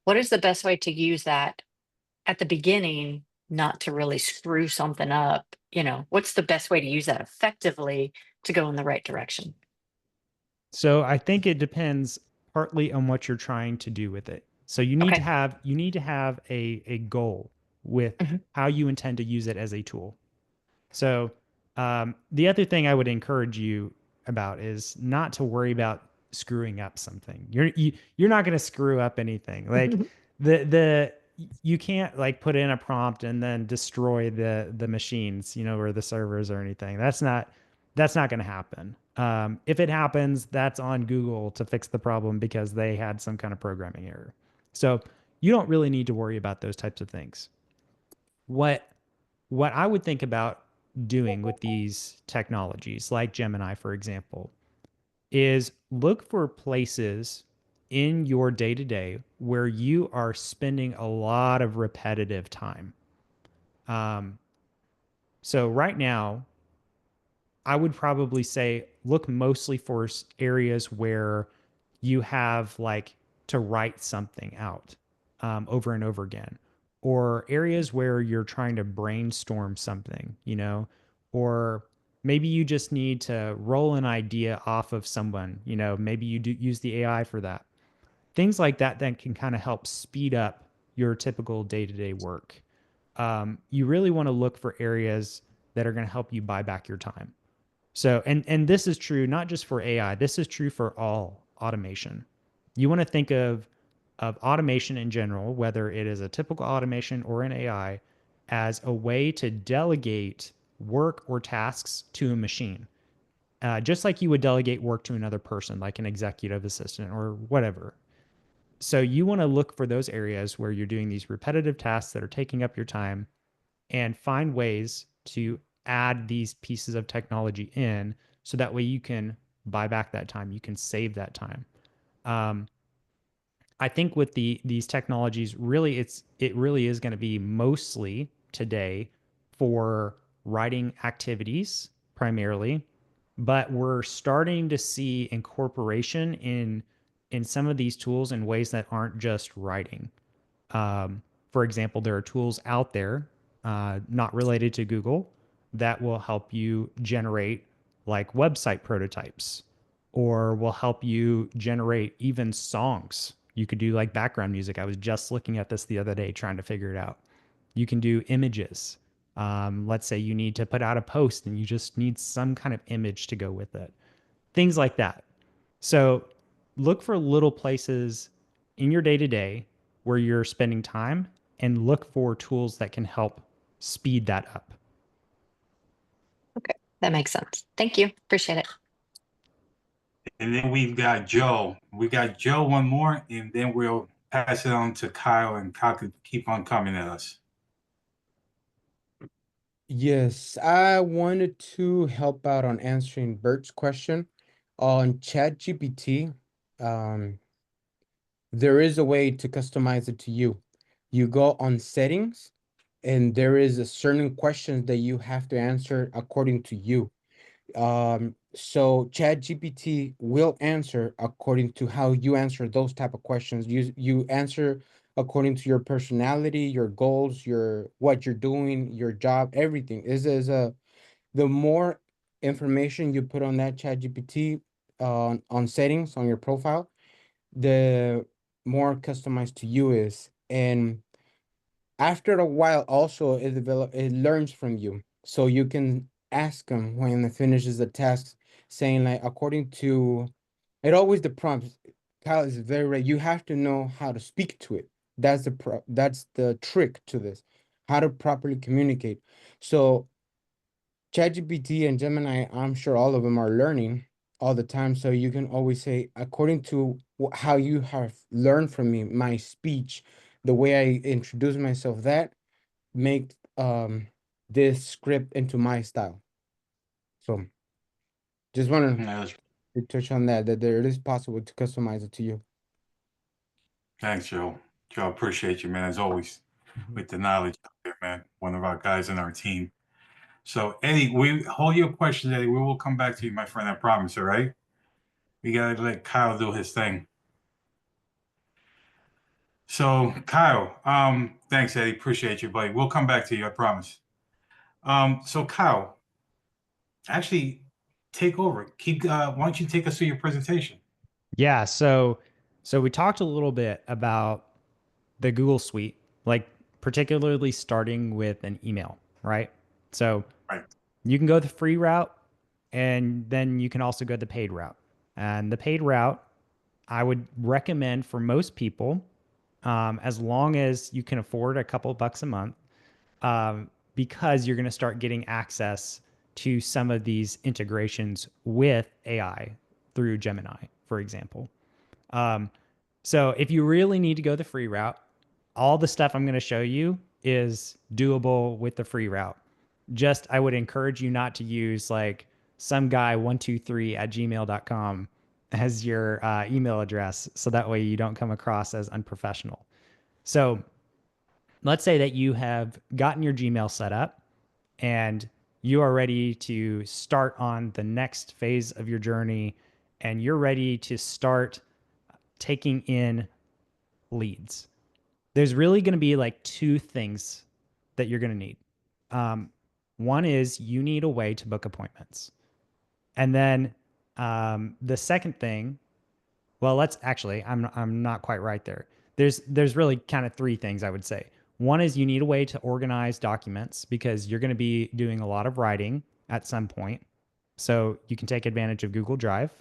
What is the best way to use that at the beginning, not to really screw something up? You know, what's the best way to use that effectively to go in the right direction? So I think it depends partly on what you're trying to do with it. So you need to Okay. have a goal with Mhm. how you intend to use it as a tool. So the other thing I would encourage you about is not to worry about screwing up something. You're not going to screw up anything. Like the you can't like put in a prompt and then destroy the machines, you know, or the servers or anything. That's not going to happen. If it happens, that's on Google to fix the problem because they had some kind of programming error. So you don't really need to worry about those types of things. What I would think about doing with these technologies, like Gemini, for example, is look for places in your day to day where you are spending a lot of repetitive time. Um, so, right now, I would probably say look mostly for areas where you have like to write something out over and over again, or areas where you're trying to brainstorm something, you know, or maybe you just need to roll an idea off of someone, you know, maybe you do use the AI for that. Things like that then can kind of help speed up your typical day to day work. You really want to look for areas that are going to help you buy back your time. So, and this is true not just for AI. This is true for all automation. You want to think of automation in general, whether it is a typical automation or an AI, as a way to delegate work or tasks to a machine, just like you would delegate work to another person, like an executive assistant or whatever. So you want to look for those areas where you're doing these repetitive tasks that are taking up your time and find ways to add these pieces of technology in so that way you can buy back that time, you can save that time. I think with these technologies, really it really is going to be mostly today for writing activities primarily, but we're starting to see incorporation in some of these tools in ways that aren't just writing. For example, there are tools out there, not related to Google, that will help you generate like website prototypes or will help you generate even songs. You could do like background music. I was just looking at this the other day trying to figure it out. You can do images. Let's say you need to put out a post and you just need some kind of image to go with it. Things like that. So look for little places in your day to day where you're spending time and look for tools that can help speed that up. Okay, that makes sense. Thank you. Appreciate it. And then we've got Joe. We got Joe one more, and then we'll pass it on to Kyle, and Kyle could keep on coming at us. yes, I wanted to help out on answering Bert's question on ChatGPT. Um, there is a way to customize it to you. You go on settings, and there is a certain questions that you have to answer according to you. So ChatGPT will answer according to how you answer those type of questions. You answer according to your personality, your goals, your what you're doing, your job, everything. Is a the more information you put on that ChatGPT on settings on your profile, the more customized to you is. And after a while also it learns from you, so you can ask them when it finishes the task, saying like according to it, always the prompts. Kyle is very right, you have to know how to speak to it. That's the trick to this, how to properly communicate. So ChatGPT and Gemini, I'm sure all of them are learning all the time. So you can always say, according to how you have learned from me, my speech, the way I introduce myself, that make this script into my style. So just want to touch on that there is possible to customize it to you. Thanks, Joe. Joe, appreciate you, man, as always, with the knowledge out there, man. One of our guys on our team. So, Eddie, we hold your questions, Eddie. We will come back to you, my friend. I promise. All right. We gotta let Kyle do his thing. So, Kyle, thanks, Eddie. Appreciate you, buddy. We'll come back to you. I promise. So, Kyle, actually, take over. Why don't you take us through your presentation? Yeah. So we talked a little bit about the Google Suite, like particularly starting with an email, right? So you can go the free route, and then you can also go the paid route. And the paid route, I would recommend for most people, as long as you can afford a couple bucks a month, because you're going to start getting access to some of these integrations with AI through Gemini, for example. So if you really need to go the free route, all the stuff I'm going to show you is doable with the free route. Just, I would encourage you not to use like some guy 123@gmail.com as your email address. So that way you don't come across as unprofessional. So let's say that you have gotten your Gmail set up and you are ready to start on the next phase of your journey, and you're ready to start taking in leads. There's really going to be like two things that you're going to need. One is you need a way to book appointments. And then the second thing, well, let's actually, I'm not quite right there. There's really kind of three things I would say. One is you need a way to organize documents, because you're going to be doing a lot of writing at some point. So you can take advantage of Google Drive.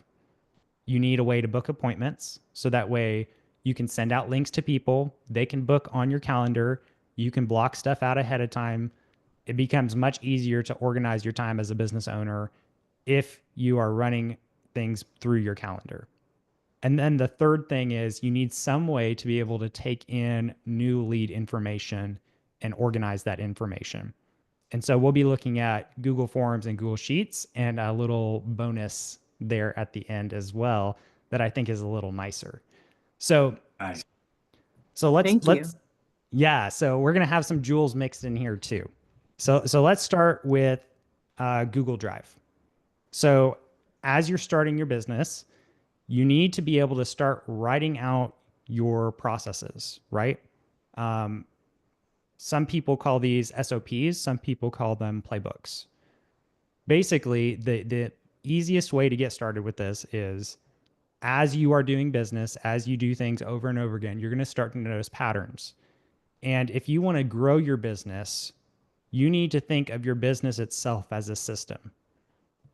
You need a way to book appointments, so that way you can send out links to people. They can book on your calendar. You can block stuff out ahead of time. It becomes much easier to organize your time as a business owner if you are running things through your calendar. And then the third thing is you need some way to be able to take in new lead information and organize that information. And so we'll be looking at Google Forms and Google Sheets, and a little bonus there at the end as well that I think is a little nicer. So nice. So let's yeah. So we're gonna have some jewels mixed in here too. So let's start with Google Drive. So as you're starting your business, you need to be able to start writing out your processes, right? Some people call these SOPs, some people call them playbooks. Basically, the easiest way to get started with this is, as you are doing business, as you do things over and over again, you're going to start to notice patterns. And if you want to grow your business, you need to think of your business itself as a system,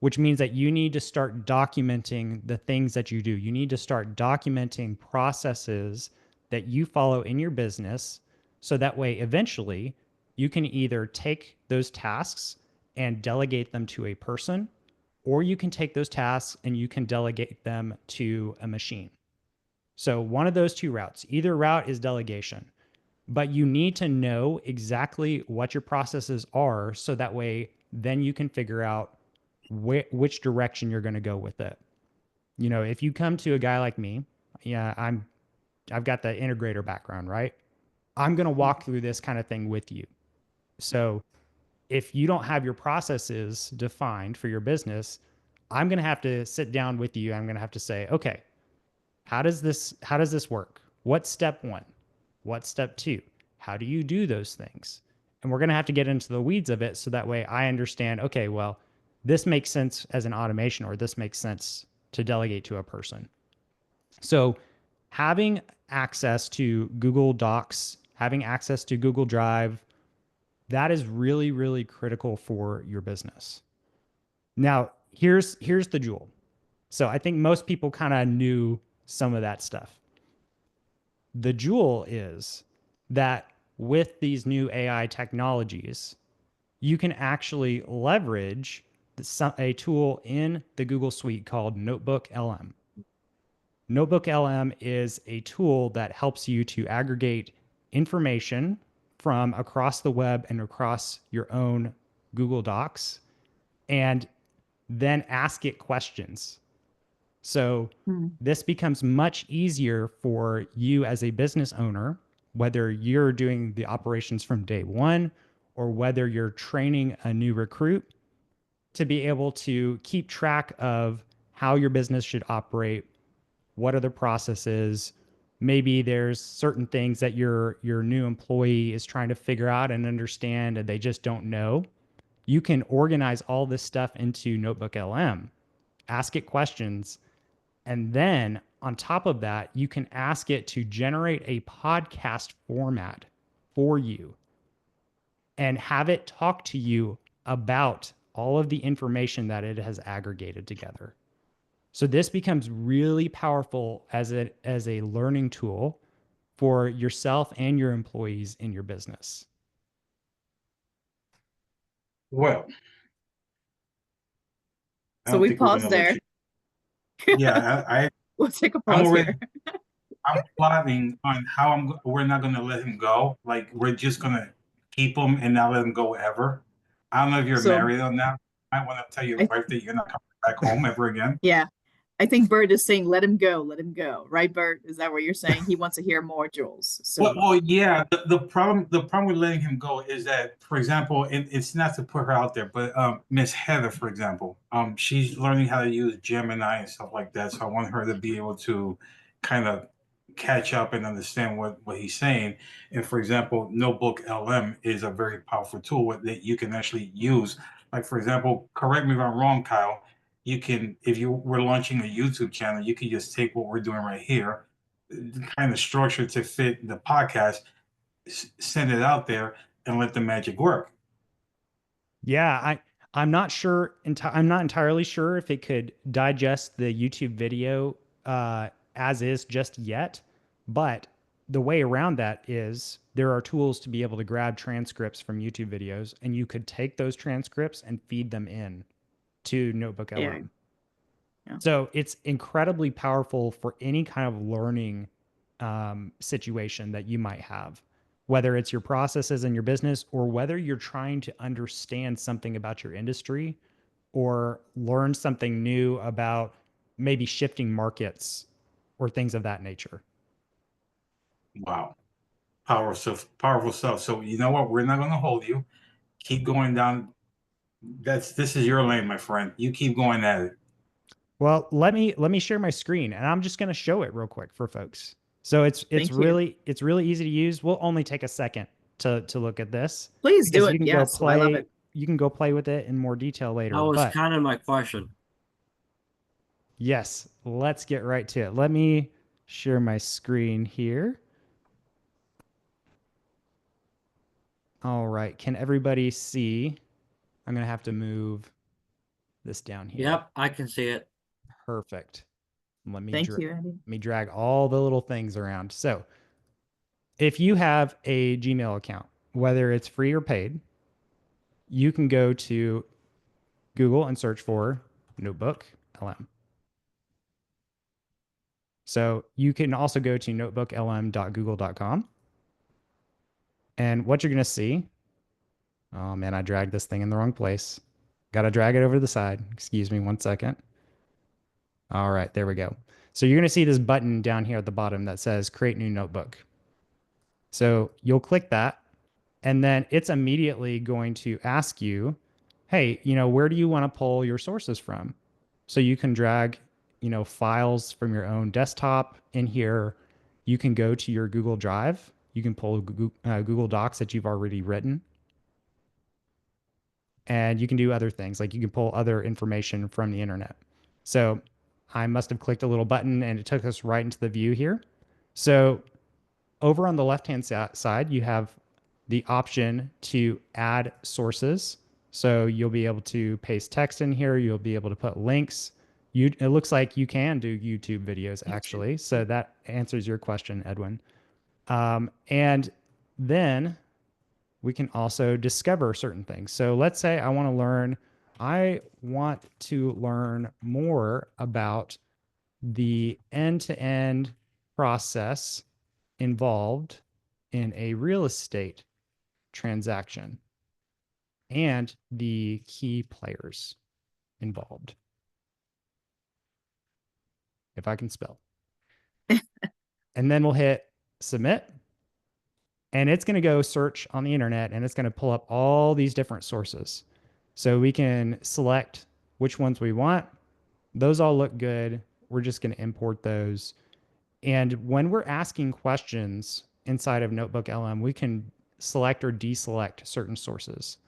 which means that you need to start documenting the things that you do. You need to start documenting processes that you follow in your business, so that way eventually you can either take those tasks and delegate them to a person, or you can take those tasks and you can delegate them to a machine. So one of those two routes, either route is delegation, but you need to know exactly what your processes are, so that way then you can figure out which direction you're going to go with it. You know, if you come to a guy like me, yeah, I've got the integrator background, right? I'm going to walk through this kind of thing with you. So if you don't have your processes defined for your business, I'm going to have to sit down with you. I'm going to have to say, okay, how does this work? What's step one? What's step two? How do you do those things? And we're going to have to get into the weeds of it, so that way I understand, okay, well, this makes sense as an automation, or this makes sense to delegate to a person. So having access to Google Docs, having access to Google Drive, that is really, really critical for your business. Now, here's the jewel. So I think most people kind of knew some of that stuff. The jewel is that with these new AI technologies, you can actually leverage a tool in the Google Suite called Notebook LM. Notebook LM is a tool that helps you to aggregate information from across the web and across your own Google Docs, and then ask it questions. So this becomes much easier for you as a business owner, whether you're doing the operations from day one or whether you're training a new recruit, to be able to keep track of how your business should operate, what are the processes. Maybe there's certain things that your new employee is trying to figure out and understand and they just don't know. You can organize all this stuff into Notebook LM, ask it questions, and then on top of that, you can ask it to generate a podcast format for you and have it talk to you about all of the information that it has aggregated together. So this becomes really powerful as a learning tool for yourself and your employees in your business. Well, I So don't we think we're paused gonna let there. you. Yeah, We'll take a I'm pause already. here. I'm plotting on how we're not gonna let him go. Like we're just gonna keep him and not let him go ever. I don't know if you're So married or not. I want to tell your I, wife that you're not coming back home ever again. yeah, I think Bert is saying, let him go. Right, Bert? Is that what you're saying? He wants to hear more, Jules. So Well, yeah. The problem with letting him go is that, for example, it's not to put her out there, but Miss Heather, for example, she's learning how to use Gemini and stuff like that. So I want her to be able to kind of catch up and understand what he's saying. And for example, Notebook LM is a very powerful tool that you can actually use. Like for example, correct me if I'm wrong, Kyle. You can, if you were launching a YouTube channel, you can just take what we're doing right here, kind of structure to fit the podcast, send it out there, and let the magic work. Yeah, I'm not sure. I'm not entirely sure if it could digest the YouTube video as is just yet. But the way around that is there are tools to be able to grab transcripts from YouTube videos, and you could take those transcripts and feed them in to Notebook LM. yeah, yeah. So it's incredibly powerful for any kind of learning situation that you might have, whether it's your processes in your business or whether you're trying to understand something about your industry or learn something new about maybe shifting markets or things of that nature. Wow. Powerful stuff. So you know what? We're not going to hold you. Keep going down. This is your lane, my friend. You keep going at it. Well, let me share my screen, and I'm just going to show it real quick for folks. So it's really easy to use. We'll only take a second to look at this. Please do because it. You can Yes, go I love play. it. You can go play with it in more detail later. That was But kind of my question. yes, let's get right to it. Let me share my screen here. All right. Can everybody see? I'm going to have to move this down here. Yep, I can see it. Perfect. Let me Thank you, Andy. Let me drag all the little things around. So if you have a Gmail account, whether it's free or paid, you can go to Google and search for Notebook LM. So you can also go to notebooklm.google.com. And what you're going to see, oh man, I dragged this thing in the wrong place. Got to drag it over to the side. Excuse me 1 second. All right, there we go. So you're going to see this button down here at the bottom that says create new notebook. So you'll click that, and then it's immediately going to ask you, hey, where do you want to pull your sources from? So you can drag, files from your own desktop in here. You can go to your Google Drive. You can pull Google Docs that you've already written. And you can do other things, like you can pull other information from the internet. So I must have clicked a little button and it took us right into the view here. So over on the left-hand side, you have the option to add sources. So you'll be able to paste text in here. You'll be able to put links. It looks like you can do YouTube videos actually. So that answers your question, Edwin. And then we can also discover certain things. So let's say I want to learn more about the end-to-end process involved in a real estate transaction and the key players involved. If I can spell. And then we'll hit submit. And it's going to go search on the internet and it's going to pull up all these different sources. So we can select which ones we want. Those all look good. We're just going to import those. And when we're asking questions inside of Notebook LM, we can select or deselect certain sources.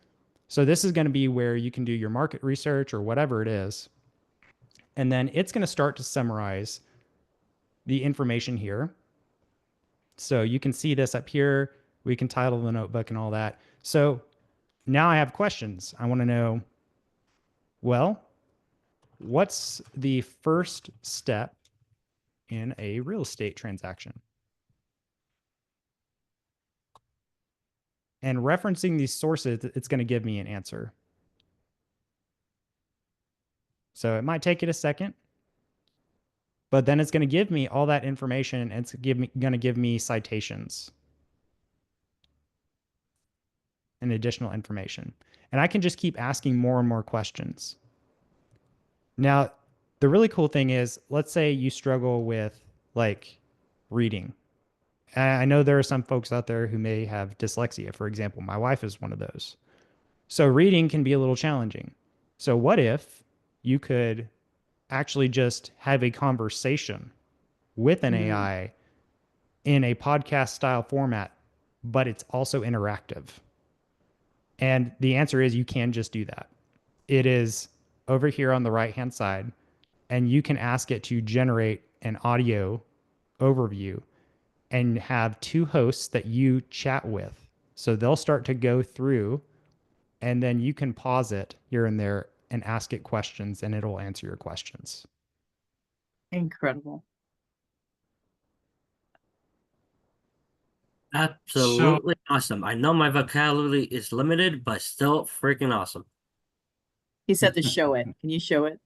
So this is going to be where you can do your market research or whatever it is. And then it's going to start to summarize the information here. So you can see this up here. We can title the notebook and all that. So now I have questions. I want to know, well, what's the first step in a real estate transaction? And referencing these sources, it's going to give me an answer. So it might take it a second, but then it's going to give me all that information and it's going to give me citations and additional information. And I can just keep asking more and more questions. Now, the really cool thing is, let's say you struggle with like reading. I know there are some folks out there who may have dyslexia. For example, my wife is one of those. So reading can be a little challenging. So what if you could actually just have a conversation with an AI in a podcast style format, but it's also interactive? And the answer is you can just do that. It is over here on the right-hand side, and you can ask it to generate an audio overview and have two hosts that you chat with. So they'll start to go through, and then you can pause it here and there and ask it questions, and it'll answer your questions. Incredible. Absolutely awesome. I know my vocabulary is limited, but still freaking awesome. He said to show it. Can you show it?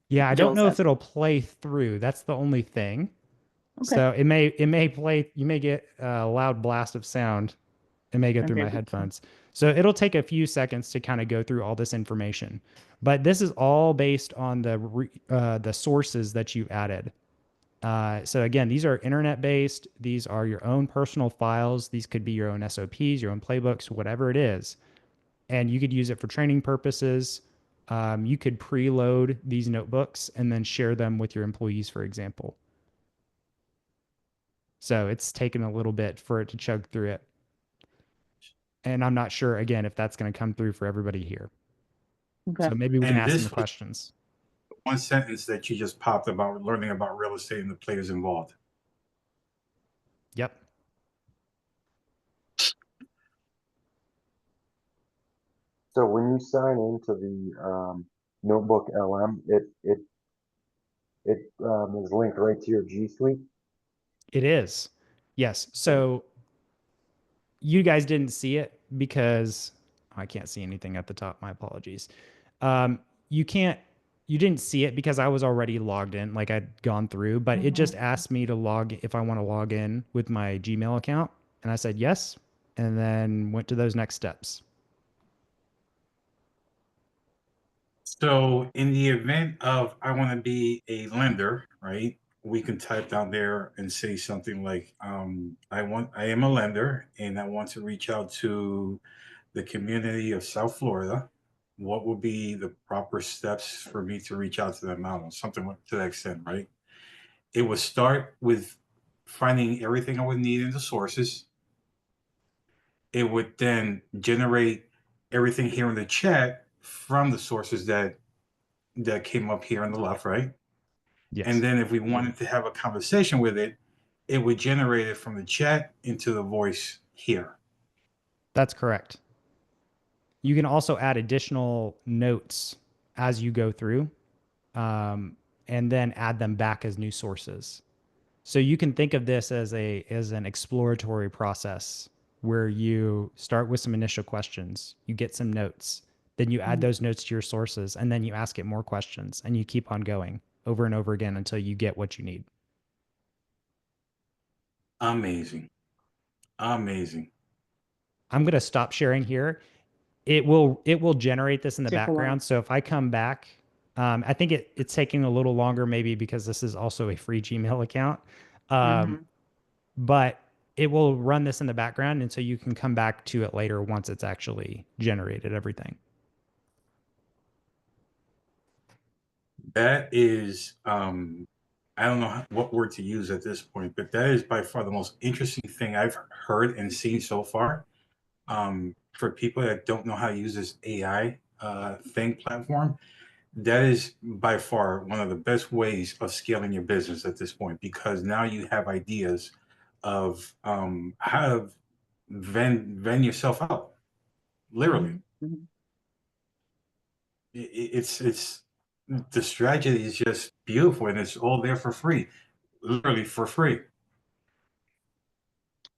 Yeah, I don't Joel's know if asking. it'll play through. That's the only thing. Okay. So it may play. You may get a loud blast of sound. It may go through Okay, my good. headphones. So it'll take a few seconds to kind of go through all this information. But this is all based on the sources that you added. So again, these are internet-based. These are your own personal files. These could be your own SOPs, your own playbooks, whatever it is. And you could use it for training purposes. You could preload these notebooks and then share them with your employees, for example. So it's taken a little bit for it to chug through it. And I'm not sure, again, if that's going to come through for everybody here. Okay. So maybe we can And ask this some questions. one sentence that you just popped about learning about real estate and the players involved. Yep. So when you sign into the Notebook LM, it is linked right to your G Suite. It is. Yes. So you guys didn't see it because I can't see anything at the top. My apologies. You didn't see it because I was already logged in, like I'd gone through, but it just asked me to log if I want to log in with my Gmail account. And I said yes, and then went to those next steps. So in the event of I want to be a lender, right? We can type down there and say something like, I am a lender and I want to reach out to the community of South Florida. What would be the proper steps for me to reach out to them? I don't know, something to that extent, right? It would start with finding everything I would need in the sources. It would then generate everything here in the chat from the sources that came up here on the left, right? Yes. And then if we wanted to have a conversation with it, it would generate it from the chat into the voice here. That's correct. You can also add additional notes as you go through, and then add them back as new sources. So you can think of this as an exploratory process where you start with some initial questions, you get some notes, then you add those notes to your sources, and then you ask it more questions, and you keep on going over and over again until you get what you need. Amazing. Amazing. I'm going to stop sharing here. It will generate this in the Take a while. background. So if I come back, I think it's taking a little longer, maybe because this is also a free Gmail account. But it will run this in the background. And so you can come back to it later once it's actually generated everything. That is, I don't know what word to use at this point, but that is by far the most interesting thing I've heard and seen so far. For people that don't know how to use this AI platform, that is by far one of the best ways of scaling your business at this point, because now you have ideas of how to vend yourself out, literally. It's the strategy is just beautiful, and it's all there for free, literally for free.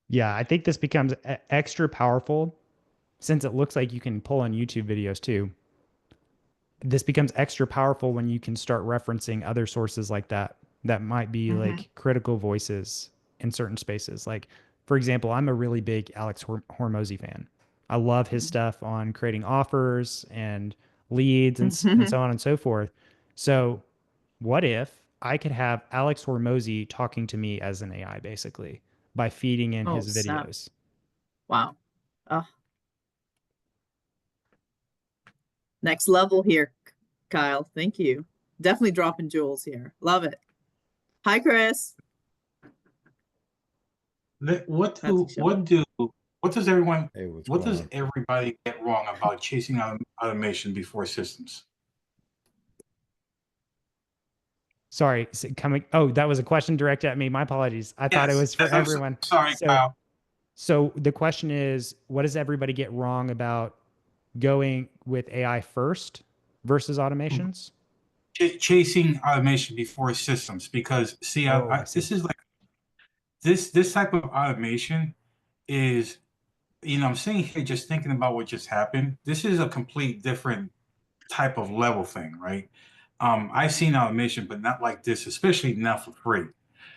Yeah, I think this becomes extra powerful since it looks like you can pull on YouTube videos too. This becomes extra powerful when you can start referencing other sources like that might be like critical voices in certain spaces. Like, for example, I'm a really big Alex Hormozy fan. I love his stuff on creating offers and leads and so on and so forth. So what if I could have Alex Hormozy talking to me as an AI, basically, by feeding in his snap. videos? Wow. Next level here, Kyle. Thank you. Definitely dropping jewels here. Love it. Hi, Chris. What does everybody get wrong about chasing automation before systems? Sorry, that was a question directed at me. My apologies. I thought it was for everyone. Sorry, Kyle. So the question is, what does everybody get wrong about going with AI first versus automations? Chasing automation before systems, because see, this is like this type of automation is, I'm sitting here just thinking about what just happened. This is a complete different type of level thing, right? I've seen automation, but not like this, especially not for free.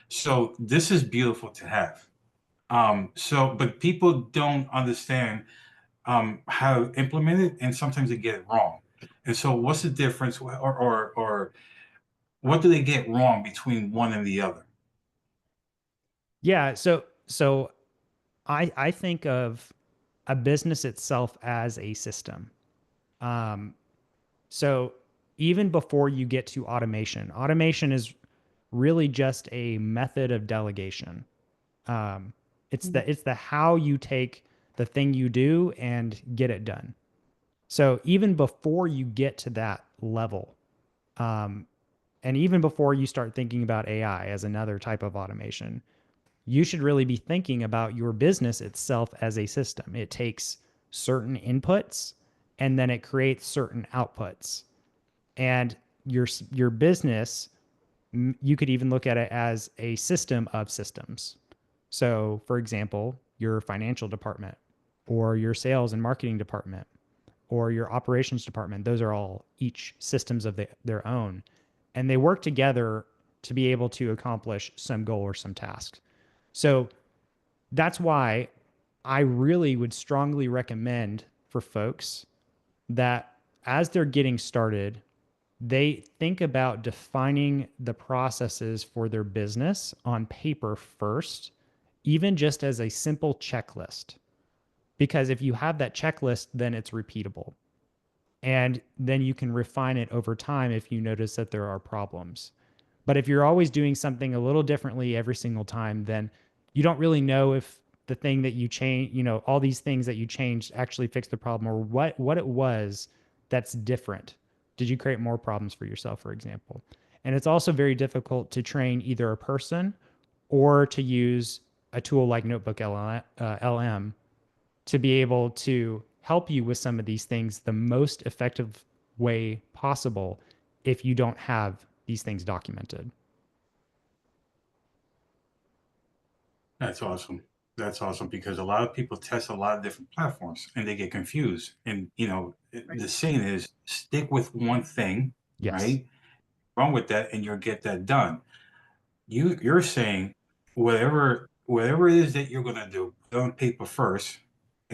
So this is beautiful to have. But people don't understand how to implement it, and sometimes they get it wrong. And so what's the difference, or what do they get wrong between one and the other? Yeah, so I think of a business itself as a system. So even before you get to automation is really just a method of delegation. It's the how you take the thing you do and get it done. So even before you get to that level, and even before you start thinking about AI as another type of automation, you should really be thinking about your business itself as a system. It takes certain inputs and then it creates certain outputs. And your business, you could even look at it as a system of systems. So, for example, your financial department or your sales and marketing department or your operations department, those are all each systems of their own. And they work together to be able to accomplish some goal or some task. So that's why I really would strongly recommend for folks that as they're getting started, they think about defining the processes for their business on paper first, even just as a simple checklist. Because if you have that checklist, then it's repeatable. And then you can refine it over time if you notice that there are problems. But if you're always doing something a little differently every single time, then you don't really know if the thing that you change, all these things that you changed actually fixed the problem, or what it was that's different. Did you create more problems for yourself, for example? And it's also very difficult to train either a person or to use a tool like Notebook LM to be able to help you with some of these things the most effective way possible if you don't have these things documented. That's awesome. That's awesome, because a lot of people test a lot of different platforms and they get confused. And the saying is, stick with one thing, right? Wrong with that, and you'll get that done. You're saying whatever it is that you're gonna do, put on paper first,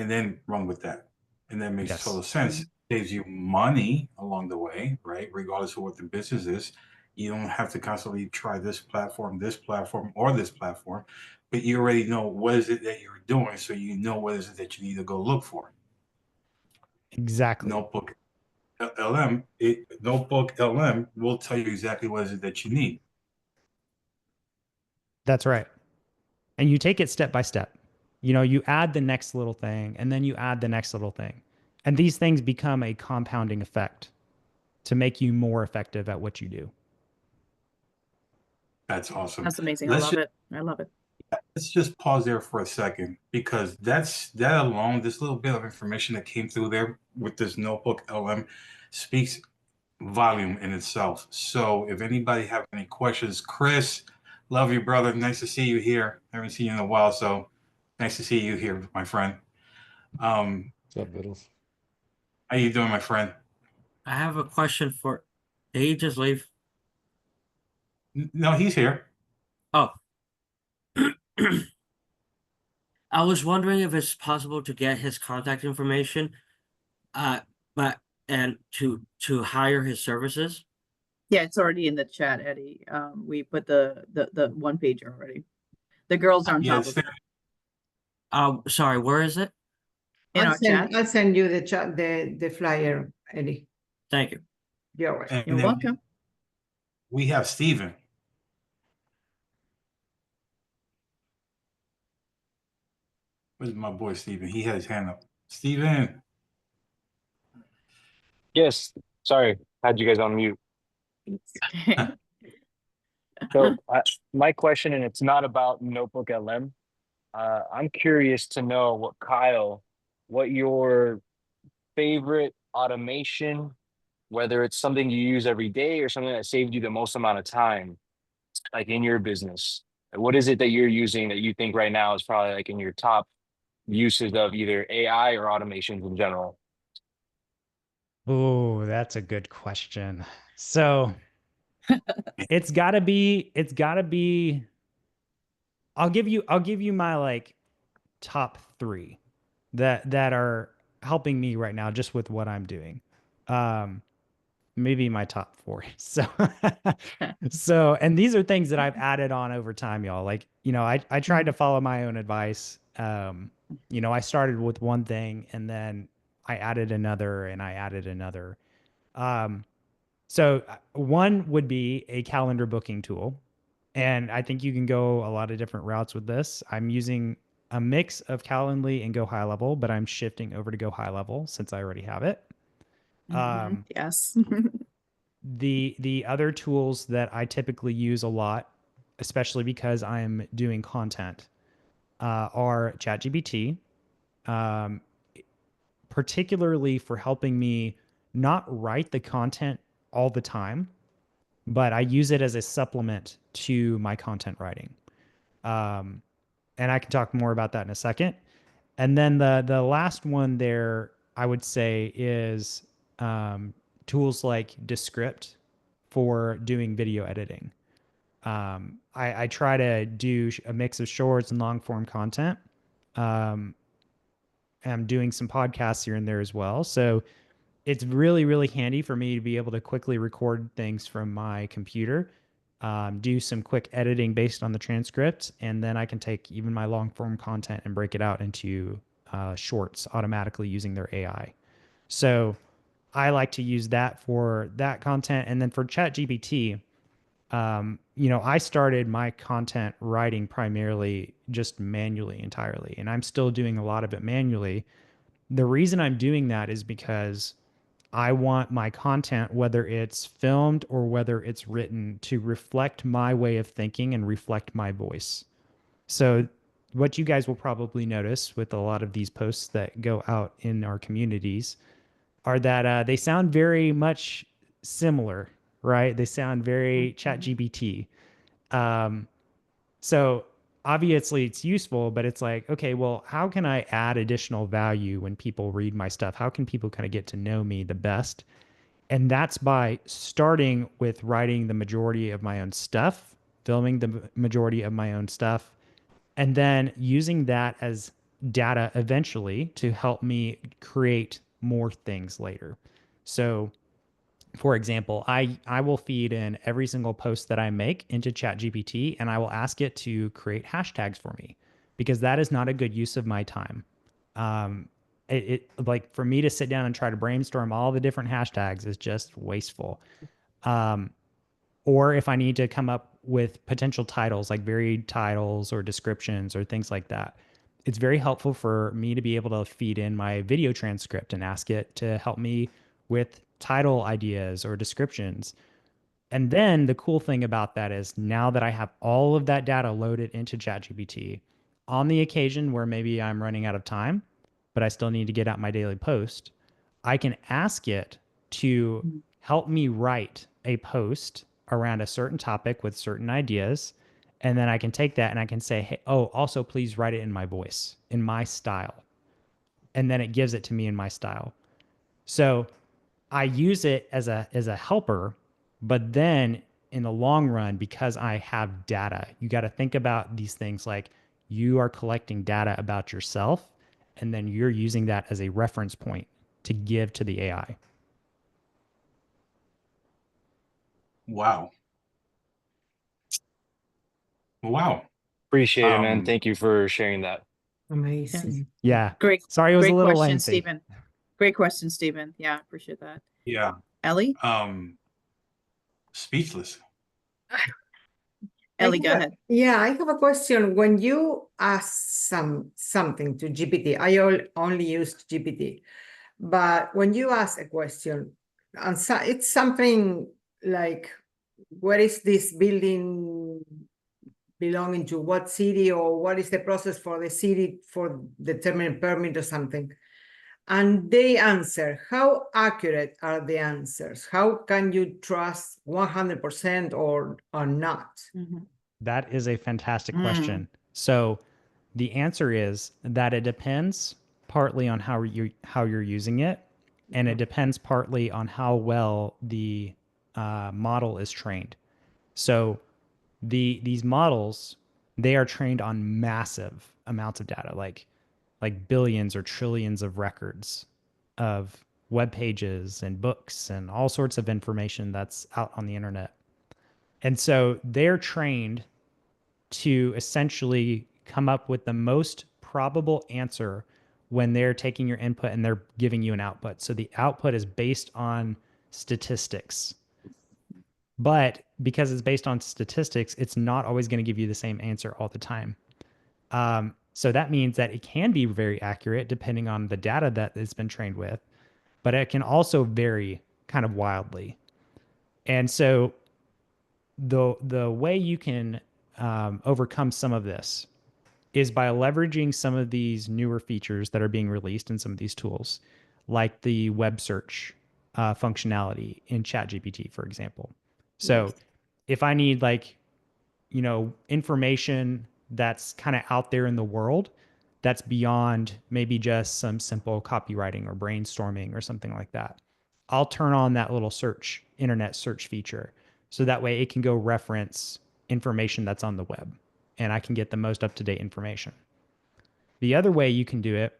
and then run with that. And that makes Yes. total sense. Saves you money along the way, right? Regardless of what the business is. You don't have to constantly try this platform, or this platform, but you already know what is it that you're doing, so you know what is it that you need to go look for. Exactly. Notebook LM will tell you exactly what is it that you need. That's right. And you take it step by step. You know, you add the next little thing, and then you add the next little thing. And these things become a compounding effect to make you more effective at what you do. That's awesome. That's amazing. Let's I love it. I love it. Let's just pause there for a second, because that alone, this little bit of information that came through there with this notebook LM speaks volume in itself. So if anybody have any questions, Chris, love you, brother. Nice to see you here. Haven't seen you in a while, so nice to see you here, my friend. What's up, Vittles? How you doing, my friend? I have a question for. Did he just leave? No, he's here. Oh. I was wondering if it's possible to get his contact information, and to hire his services. Yeah, it's already in the chat, Eddie. We put the one page already. The girls are on top of it. Sorry, where is it? In our chat. I'll send you the flyer, Eddie. Thank you. You're welcome. And You're then welcome. we have Steven. Where's my boy Steven? He had his hand up. Steven. Yes, sorry, had you guys on mute. So my question, and it's not about Notebook LM. I'm curious to know what your favorite automation, whether it's something you use every day or something that saved you the most amount of time, like in your business. What is it that you're using that you think right now is probably like in your top uses of either AI or automations in general? Oh, that's a good question. So it's gotta be, I'll give you my like top 3 that are helping me right now just with what I'm doing. Maybe my top 4. And these are things that I've added on over time, y'all. Like, you know, I tried to follow my own advice. You know, I started with one thing and then I added another and I added another. So one would be a calendar booking tool. And I think you can go a lot of different routes with this. I'm using a mix of Calendly and Go High Level, but I'm shifting over to Go High Level since I already have it. Yes. The other tools that I typically use a lot, especially because I'm doing content, are ChatGPT, particularly for helping me not write the content all the time, but I use it as a supplement to my content writing. And I can talk more about that in a second. And then the last one there, I would say, is tools like Descript for doing video editing. I try to do a mix of shorts and long form content. I'm doing some podcasts here and there as well. So it's really, really handy for me to be able to quickly record things from my computer, do some quick editing based on the transcript, and then I can take even my long form content and break it out into shorts automatically using their AI. So I like to use that for that content. And then for ChatGPT, you know, I started my content writing primarily just manually entirely, and I'm still doing a lot of it manually. The reason I'm doing that is because I want my content, whether it's filmed or whether it's written, to reflect my way of thinking and reflect my voice. So what you guys will probably notice with a lot of these posts that go out in our communities are that they sound very much similar, right? They sound very ChatGPT. So obviously it's useful, but it's like, okay, well, how can I add additional value when people read my stuff? How can people kind of get to know me the best? And that's by starting with writing the majority of my own stuff, filming the majority of my own stuff, and then using that as data eventually to help me create more things later. So for example, I will feed in every single post that I make into ChatGPT, and I will ask it to create hashtags for me, because that is not a good use of my time. Like for me to sit down and try to brainstorm all the different hashtags is just wasteful. Or if I need to come up with potential titles, like varied titles or descriptions or things like that, it's very helpful for me to be able to feed in my video transcript and ask it to help me with title ideas or descriptions. And then the cool thing about that is now that I have all of that data loaded into ChatGPT, on the occasion where maybe I'm running out of time, but I still need to get out my daily post, I can ask it to help me write a post around a certain topic with certain ideas. And then I can take that and I can say, hey, oh, also please write it in my voice, in my style. And then it gives it to me in my style. So I use it as a helper, but then in the long run, because I have data, you got to think about these things like you are collecting data about yourself, and then you're using that as a reference point to give to the AI. Wow. Wow. Appreciate it, man. Thank you for sharing that. Amazing. Yeah. Great. Sorry, it was great a little question, lengthy. Stephen. Great question, Stephen. Yeah, appreciate that. Yeah. Ellie? Speechless. Ellie, go ahead. Yeah, I have a question. When you ask something to GPT, I only used GPT, but when you ask a question, and it's something like, where is this building belonging to, what city, or what is the process for the city for determining permit or something? And they answer. How accurate are the answers? How can you trust 100% or not? That is a fantastic question. So the answer is that it depends partly on how you're using it, and it depends partly on how well the model is trained. So these models, they are trained on massive amounts of data, like billions or trillions of records of web pages and books and all sorts of information that's out on the internet. And so they're trained to essentially come up with the most probable answer when they're taking your input and they're giving you an output. So the output is based on statistics. But because it's based on statistics, it's not always going to give you the same answer all the time. So that means that it can be very accurate depending on the data that it's been trained with, but it can also vary kind of wildly. And so the way you can overcome some of this is by leveraging some of these newer features that are being released in some of these tools, like the web search functionality in ChatGPT, for example. So if I need information that's kind of out there in the world, that's beyond maybe just some simple copywriting or brainstorming or something like that, I'll turn on that little internet search feature. So that way it can go reference information that's on the web and I can get the most up-to-date information. The other way you can do it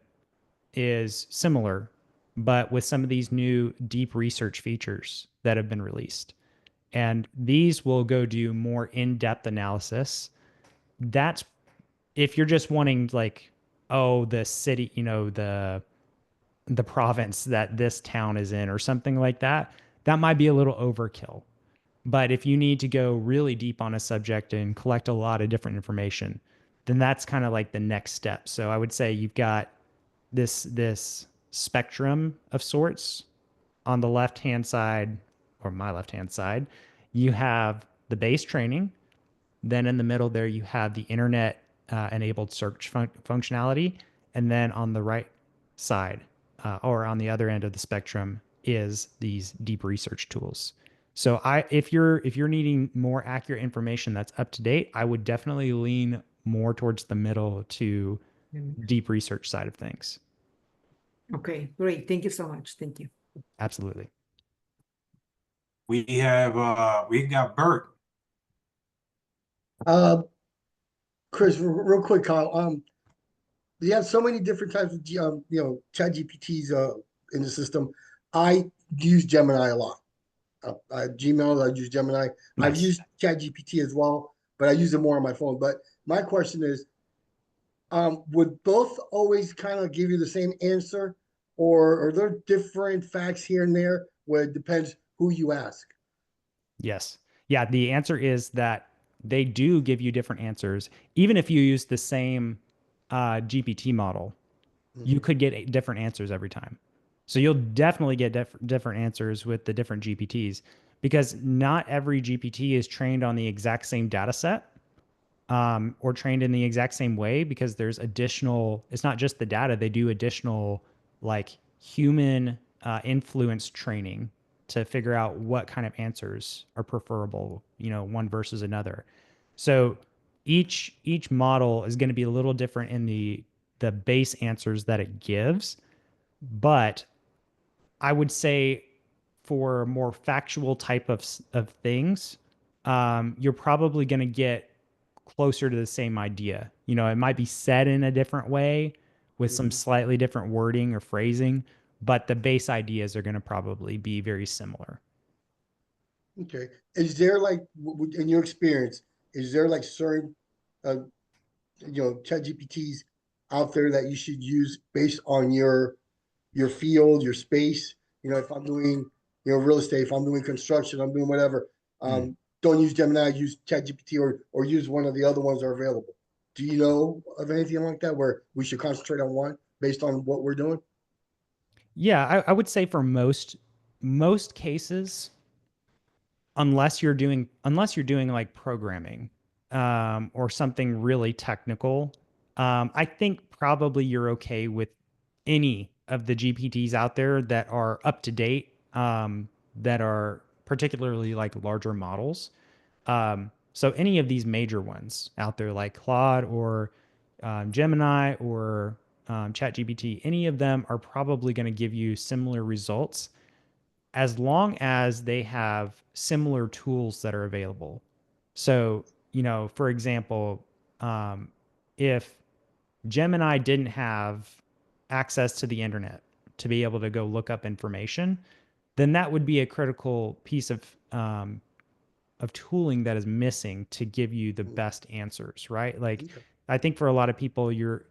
is similar, but with some of these new deep research features that have been released. And these will go do more in-depth analysis. That's if you're just wanting the city, the province that this town is in or something like that, that might be a little overkill. But if you need to go really deep on a subject and collect a lot of different information, then that's kind of like the next step. So I would say you've got this spectrum of sorts. On the left-hand side, or my left-hand side, you have the base training. Then in the middle there, you have the internet enabled search functionality. And then on the right side, or on the other end of the spectrum, is these deep research tools. So if you're needing more accurate information that's up to date, I would definitely lean more towards the middle to deep research side of things. Okay, great. Thank you so much. Thank you. Absolutely. We got Bert. Chris, real quick, Kyle. you have so many different types of chat GPTs in the system. I use Gemini a lot. Gmail, I use Gemini. I've Nice. used chat GPT as well, but I use it more on my phone. But my question is, would both always kind of give you the same answer, or are there different facts here and there where it depends who you ask? Yes. Yeah. The answer is that they do give you different answers. Even if you use the same GPT model, you could get different answers every time. So you'll definitely get different answers with the different GPTs, because not every GPT is trained on the exact same data set, or trained in the exact same way, because there's additional, it's not just the data, they do additional like human influence training to figure out what kind of answers are preferable, one versus another. So each model is going to be a little different in the base answers that it gives, but I would say for more factual type of things, you're probably going to get closer to the same idea. It might be said in a different way with some slightly different wording or phrasing, but the base ideas are going to probably be very similar. Okay. Is there like, in your experience, is there like certain, chat GPTs out there that you should use based on your field, your space? If I'm doing, real estate, if I'm doing construction, I'm doing whatever. Don't use Gemini, use chat GPT or use one of the other ones that are available. Do you know of anything like that where we should concentrate on one based on what we're doing? Yeah, I would say for most cases, unless you're doing like programming, or something really technical, I think probably you're okay with any of the GPTs out there that are up to date, that are particularly like larger models. So any of these major ones out there like Claude or Gemini or ChatGPT, any of them are probably going to give you similar results as long as they have similar tools that are available. So, for example, if Gemini didn't have access to the internet to be able to go look up information, then that would be a critical piece of tooling that is missing to give you the best answers, right? Like, I think for a lot of people, you're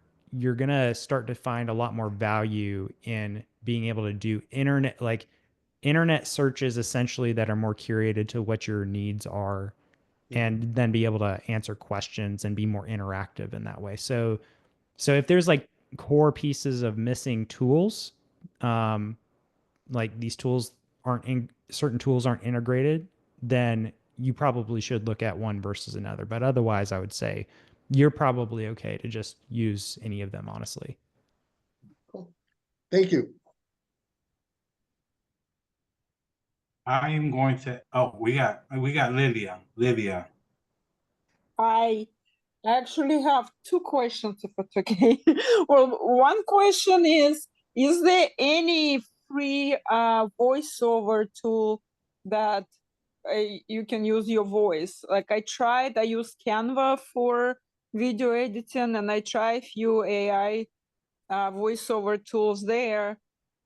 gonna start to find a lot more value in being able to do internet searches essentially that are more curated to what your needs are, and then be able to answer questions and be more interactive in that way. So if there's like core pieces of missing tools, like these tools certain tools aren't integrated, then you probably should look at one versus another. But otherwise, I would say you're probably okay to just use any of them, honestly. Cool. Thank you. I am going to, oh, we got Livia. I actually have two questions, if it's okay. Well, one question is there any free voiceover tool that you can use your voice? Like I used Canva for video editing, and I tried a few AI voiceover tools there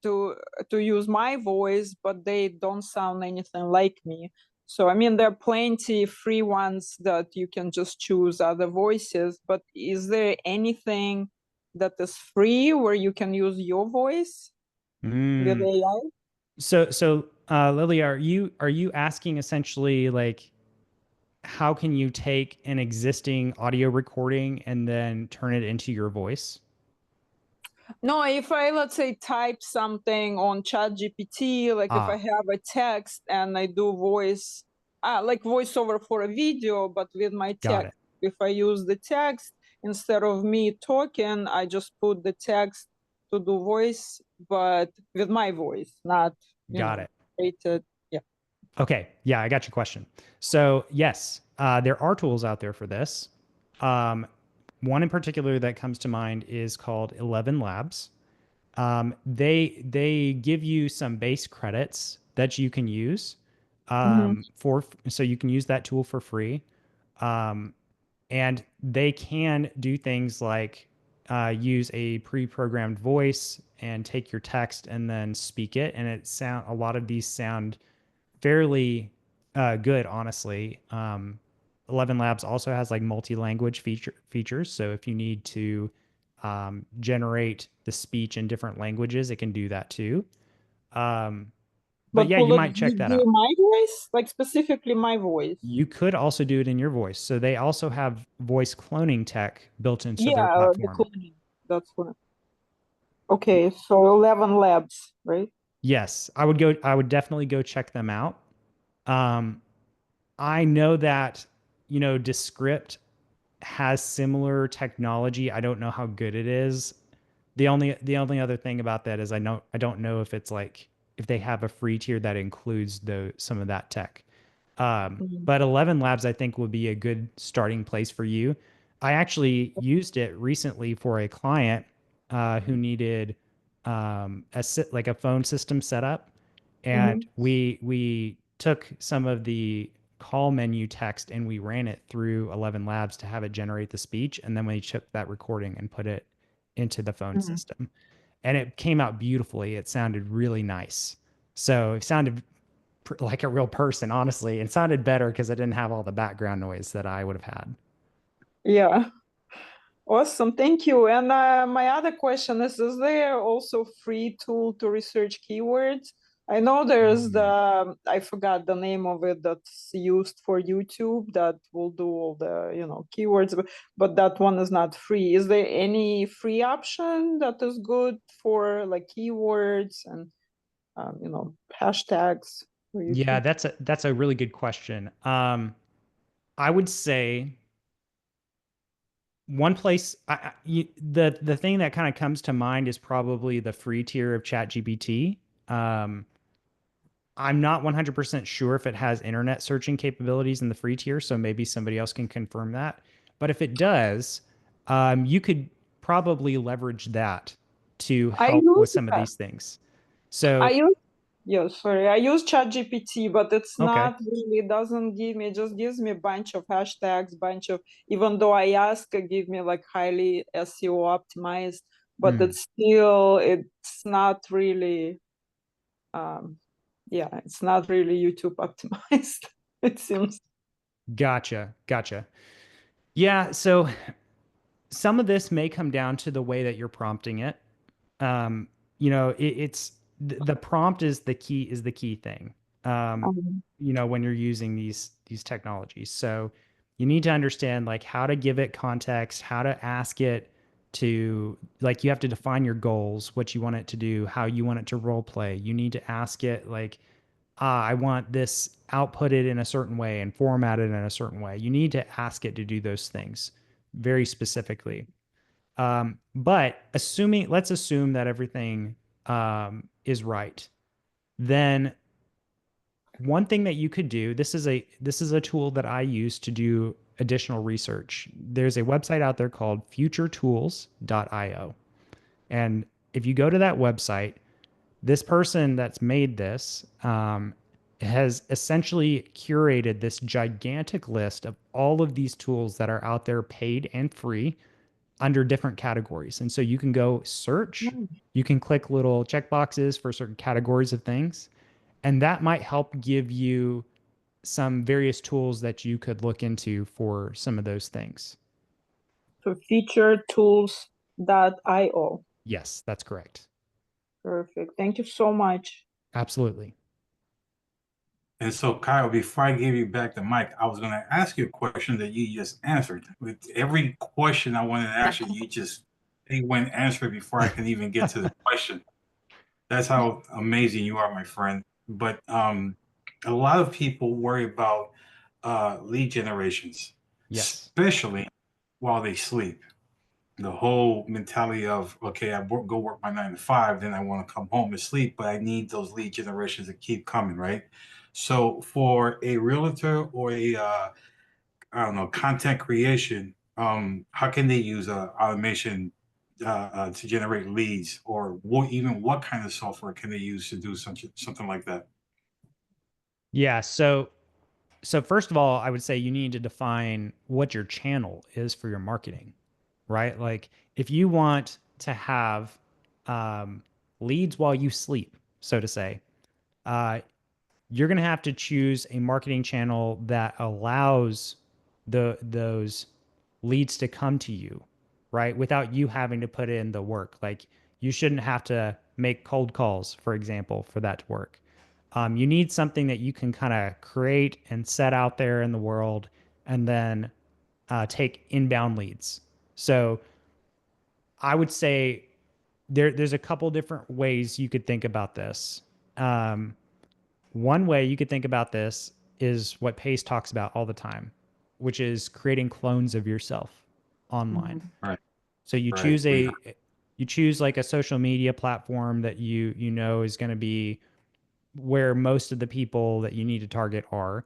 to use my voice, but they don't sound anything like me. So, I mean, there are plenty free ones that you can just choose other voices, but is there anything that is free where you can use your voice with AI? So Lily, are you asking essentially like, how can you take an existing audio recording and then turn it into your voice? No, if I, let's say, type something on ChatGPT, like if I have a text and I do voice, like voiceover for a video, but with my text. If I use the text, instead of me talking, I just put the text to do voice, but with my voice, not, Got it. Created. Yeah. Okay. Yeah, I got your question. So yes, there are tools out there for this. One in particular that comes to mind is called 11 Labs. They give you some base credits that you can use, so you can use that tool for free. And they can do things like use a pre-programmed voice and take your text and then speak it, and a lot of these sound fairly good, honestly. 11 Labs also has like multi-language features, so if you need to generate the speech in different languages, it can do that too. But yeah, will you it might check that do out. my voice, like specifically my voice? You could also do it in your voice. So they also have voice cloning tech built into their Yeah, the platform. cloning. That's what. Okay, so 11 Labs, right? Yes, I would definitely go check them out. I know that, Descript has similar technology. I don't know how good it is. The only other thing about that is I don't know if it's like if they have a free tier that includes some of that tech. But 11 Labs I think would be a good starting place for you. I actually used it recently for a client who needed like a phone system set up, and we took some of the call menu text and we ran it through 11 Labs to have it generate the speech, and then we took that recording and put it into the phone system, and it came out beautifully. It sounded really nice. So it sounded like a real person, honestly. It sounded better because I didn't have all the background noise that I would have had. Yeah. Awesome, thank you. And my other question is there also free tool to research keywords? I know there's I forgot the name of it that's used for YouTube that will do all the, keywords, but that one is not free. Is there any free option that is good for like keywords and, hashtags for YouTube? Yeah, that's a really good question. I would say one place, the thing that kind of comes to mind is probably the free tier of ChatGPT. I'm not 100% sure if it has internet searching capabilities in the free tier, so maybe somebody else can confirm that. But if it does, you could probably leverage that to help with some of these things. So I use ChatGPT, but it's okay. not really, it doesn't give me, it just gives me a bunch of hashtags, even though I ask, it give me like highly SEO optimized, but it's not really, it's not really YouTube optimized, it seems. Gotcha. Yeah, so some of this may come down to the way that you're prompting it. It's the prompt is the key thing. When you're using these technologies. So you need to understand like how to give it context, how to ask it to, like, you have to define your goals, what you want it to do, how you want it to role play. You need to ask it like, I want this outputted in a certain way and formatted in a certain way. You need to ask it to do those things very specifically. But let's assume that everything is right. Then one thing that you could do, this is a tool that I use to do additional research. There's a website out there called futuretools.io. And if you go to that website, this person that's made this has essentially curated this gigantic list of all of these tools that are out there, paid and free, under different categories. And so you can go search, you can click little checkboxes for certain categories of things, and that might help give you some various tools that you could look into for some of those things. So futuretools.io. Yes, that's correct. Perfect. Thank you so much. Absolutely. And so, Kyle, before I give you back the mic, I was going to ask you a question that you just answered. With every question I wanted to ask you, you went answer before I can even get to the question. That's how amazing you are, my friend. But a lot of people worry about lead generations, especially while they sleep. The whole mentality of, okay, go work my 9 to 5, then I want to come home and sleep, but I need those lead generations to keep coming, right? So for a realtor or I don't know, content creation, how can they use automation to generate leads, or what kind of software can they use to do something like that? Yeah. So first of all, I would say you need to define what your channel is for your marketing. right? Like if you want to have leads while you sleep, so to say, uh, you're going to have to choose a marketing channel that allows those leads to come to you, right? Without you having to put in the work. Like you shouldn't have to make cold calls, for example, for that to work. You need something that you can kind of create and set out there in the world and then take inbound leads. So I would say there's a couple different ways you could think about this. One way you could think about this is what Pace talks about all the time, which is creating clones of yourself online. Right. So you choose like a social media platform that you know is going to be where most of the people that you need to target are,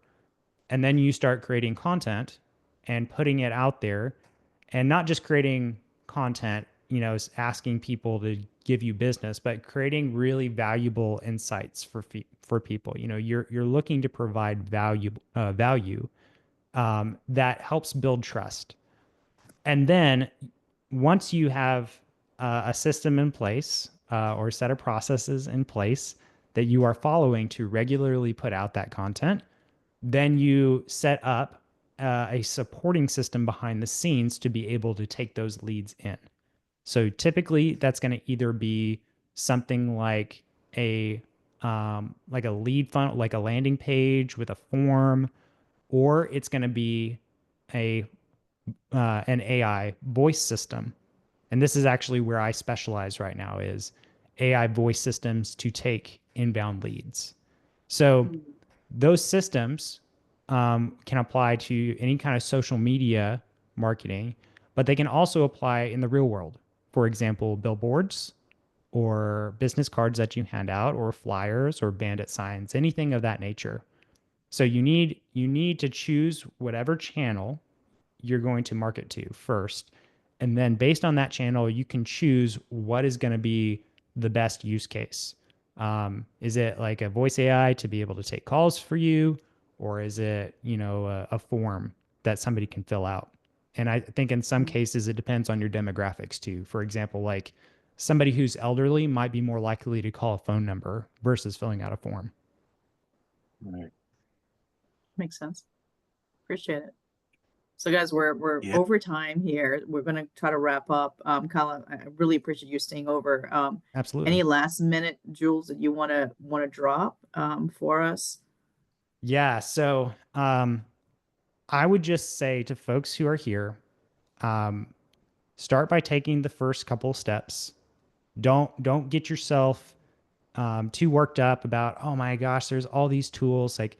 and then you start creating content and putting it out there, and not just creating content, asking people to give you business, but creating really valuable insights for people. You're looking to provide value that helps build trust. And then once you have a system in place or a set of processes in place that you are following to regularly put out that content, then you set up a supporting system behind the scenes to be able to take those leads in. So typically that's going to either be something like a lead funnel, like a landing page with a form, or it's going to be an AI voice system. And this is actually where I specialize right now, is AI voice systems to take inbound leads. So those systems can apply to any kind of social media marketing, but they can also apply in the real world. For example, billboards or business cards that you hand out, or flyers or bandit signs, anything of that nature. So you need to choose whatever channel you're going to market to first. And then based on that channel, you can choose what is going to be the best use case. Is it like a voice AI to be able to take calls for you? Or is it, a form that somebody can fill out? And I think in some cases, it depends on your demographics too. For example, like somebody who's elderly might be more likely to call a phone number versus filling out a form. Right. Makes sense. Appreciate it. So guys, we're over time here. We're going to try to wrap up. Kyle, I really appreciate you staying over. Absolutely. Any last minute jewels that you want to drop for us? Yeah. So I would just say to folks who are here, start by taking the first couple steps. Don't get yourself too worked up about, oh my gosh, there's all these tools. Like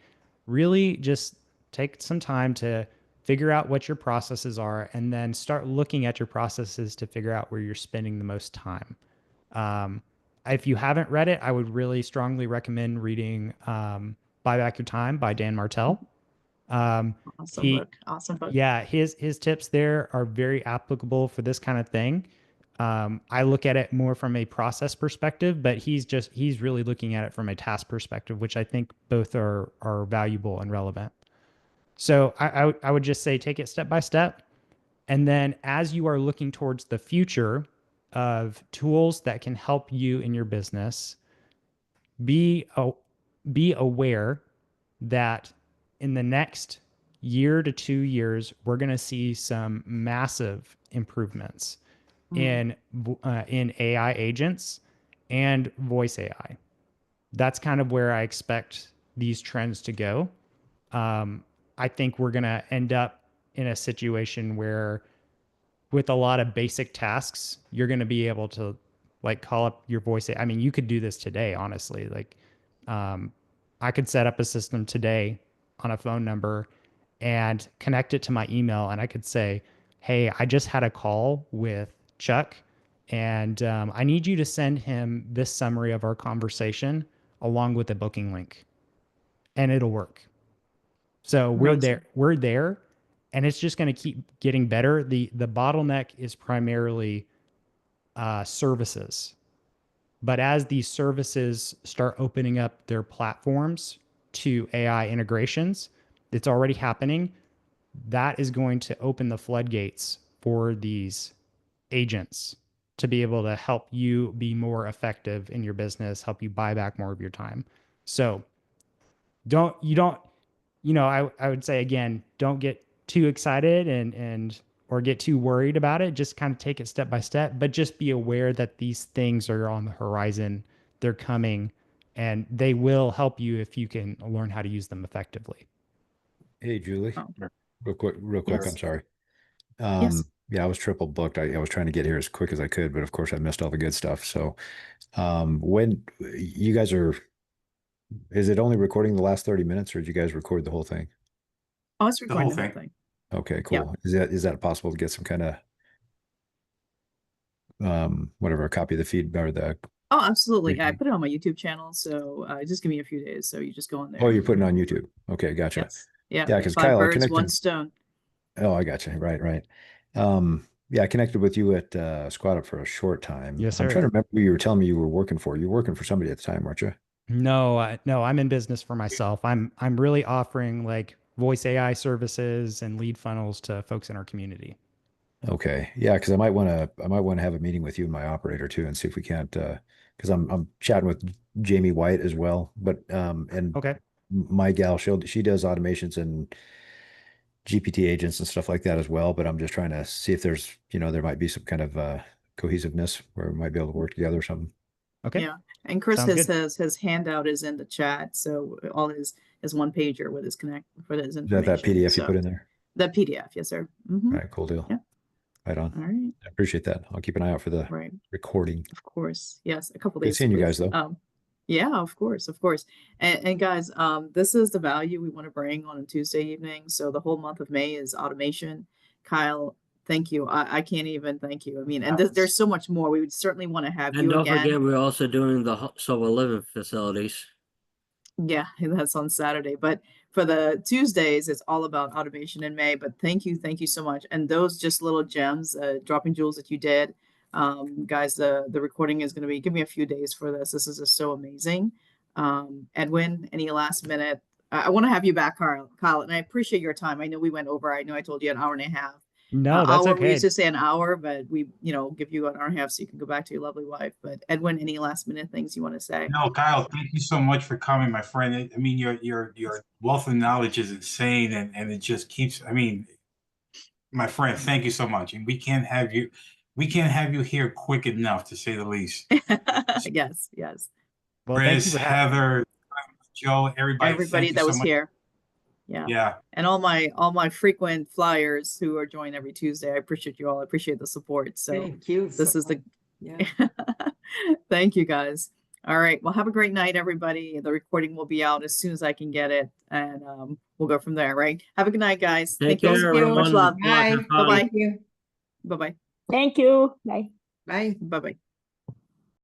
really just take some time to figure out what your processes are, and then start looking at your processes to figure out where you're spending the most time. If you haven't read it, I would really strongly recommend reading Buy Back Your Time by Dan Martell. Awesome book. Awesome book. Yeah, his tips there are very applicable for this kind of thing. I look at it more from a process perspective, but he's really looking at it from a task perspective, which I think both are valuable and relevant. So I would just say take it step by step. And then as you are looking towards the future of tools that can help you in your business, be aware that in the next year to 2 years, we're going to see some massive improvements in AI agents and voice AI. That's kind of where I expect these trends to go. I think we're going to end up in a situation where with a lot of basic tasks, you're going to be able to like call up your voice. I mean, you could do this today, honestly. Like, I could set up a system today on a phone number and connect it to my email. And I could say, hey, I just had a call with Chuck, and I need you to send him this summary of our conversation along with a booking link, and it'll work. So we're there, and it's just going to keep getting better. The bottleneck is primarily services. But as these services start opening up their platforms to AI integrations, it's already happening. That is going to open the floodgates for these agents to be able to help you be more effective in your business, help you buy back more of your time. So I would say again, don't get too excited or get too worried about it. Just kind of take it step by step, but just be aware that these things are on the horizon. They're coming and they will help you if you can learn how to use them effectively. Hey, Julie, Oh. real quick, Yes. I'm sorry. Yes. Yeah, I was triple booked. I was trying to get here as quick as I could, but of course I missed all the good stuff. So, when you guys is it only recording the last 30 minutes or did you guys record the whole thing? Oh, it's The recording whole the whole thing. thing. Okay, Yeah. cool. Is that possible to get some kind of, whatever, a copy of the feed or the, Oh, absolutely. Yeah, I Briefing. put it on my YouTube channel, so just give me a few days. So you just go on there. oh, you're putting it on YouTube. Okay, gotcha. Yes. Yeah. Yeah, because 5 Kyle, I birds, connected. 1 stone. Oh, I gotcha. Right. Yeah, I connected with you at Squad Up for a short time. Yes, I'm sir. trying to remember who you were telling me you were working for. You were working for somebody at the time, weren't you? No, I'm in business for myself. I'm really offering like voice AI services and lead funnels to folks in our community. Okay. Yeah, because I might want to have a meeting with you and my operator too and see if we can't because I'm chatting with Jamie White as well. But and Okay. my gal, she does automations and GPT agents and stuff like that as well. But I'm just trying to see if there's, there might be some kind of cohesiveness where we might be able to work together or something. Okay. Yeah. And Chris Sounds his handout is in the chat. So all his one pager with his connect for his Is information. that PDF you So put in there? the PDF, yes, sir. All right, cool deal. Yeah. Right on. All right. I appreciate that. I'll keep an eye out for the Right. recording. Of course. Yes. A couple Good days. seeing you please. guys though. Yeah, of course. And guys, this is the value we want to bring on a Tuesday evening. So the whole month of May is automation. Kyle, thank you. I can't even thank you. I mean, and there's so much more. We would certainly want to have And you don't again. forget, we're also doing the solo living facilities. Yeah, that's on Saturday. But for the Tuesdays, it's all about automation in May. But thank you so much. And those just little gems, dropping jewels that you did, guys. The recording is going to be. Give me a few days for this. This is just so amazing. Edwin, any last minute? I want to have you back, Kyle, and I appreciate your time. I know we went over. I know I told you an hour and a half. No, that's hour, okay. we used to say an hour, but we, give you an hour and a half so you can go back to your lovely wife. But Edwin, any last minute things you want to say? No, Kyle, thank you so much for coming, my friend. I mean, your wealth of knowledge is insane, and it just keeps. I mean, my friend, thank you so much. And we can't have you here quick enough, to say the least. Yes. Well, thank you Chris, for having me. Heather, Joe, everybody thank you that so was much. here. Yeah. Yeah. And all my frequent flyers who are joining every Tuesday. I appreciate you all. I appreciate the support. So Thank you. this is the Yeah. thank you guys. All right. Well, have a great night, everybody. The recording will be out as soon as I can get it. And we'll go from there, right? Have a good night, guys. Take Thank you. care, everyone. Much love. Bye. Bye-bye. Thank you. Bye-bye. Thank you. Bye. Bye. Bye-bye.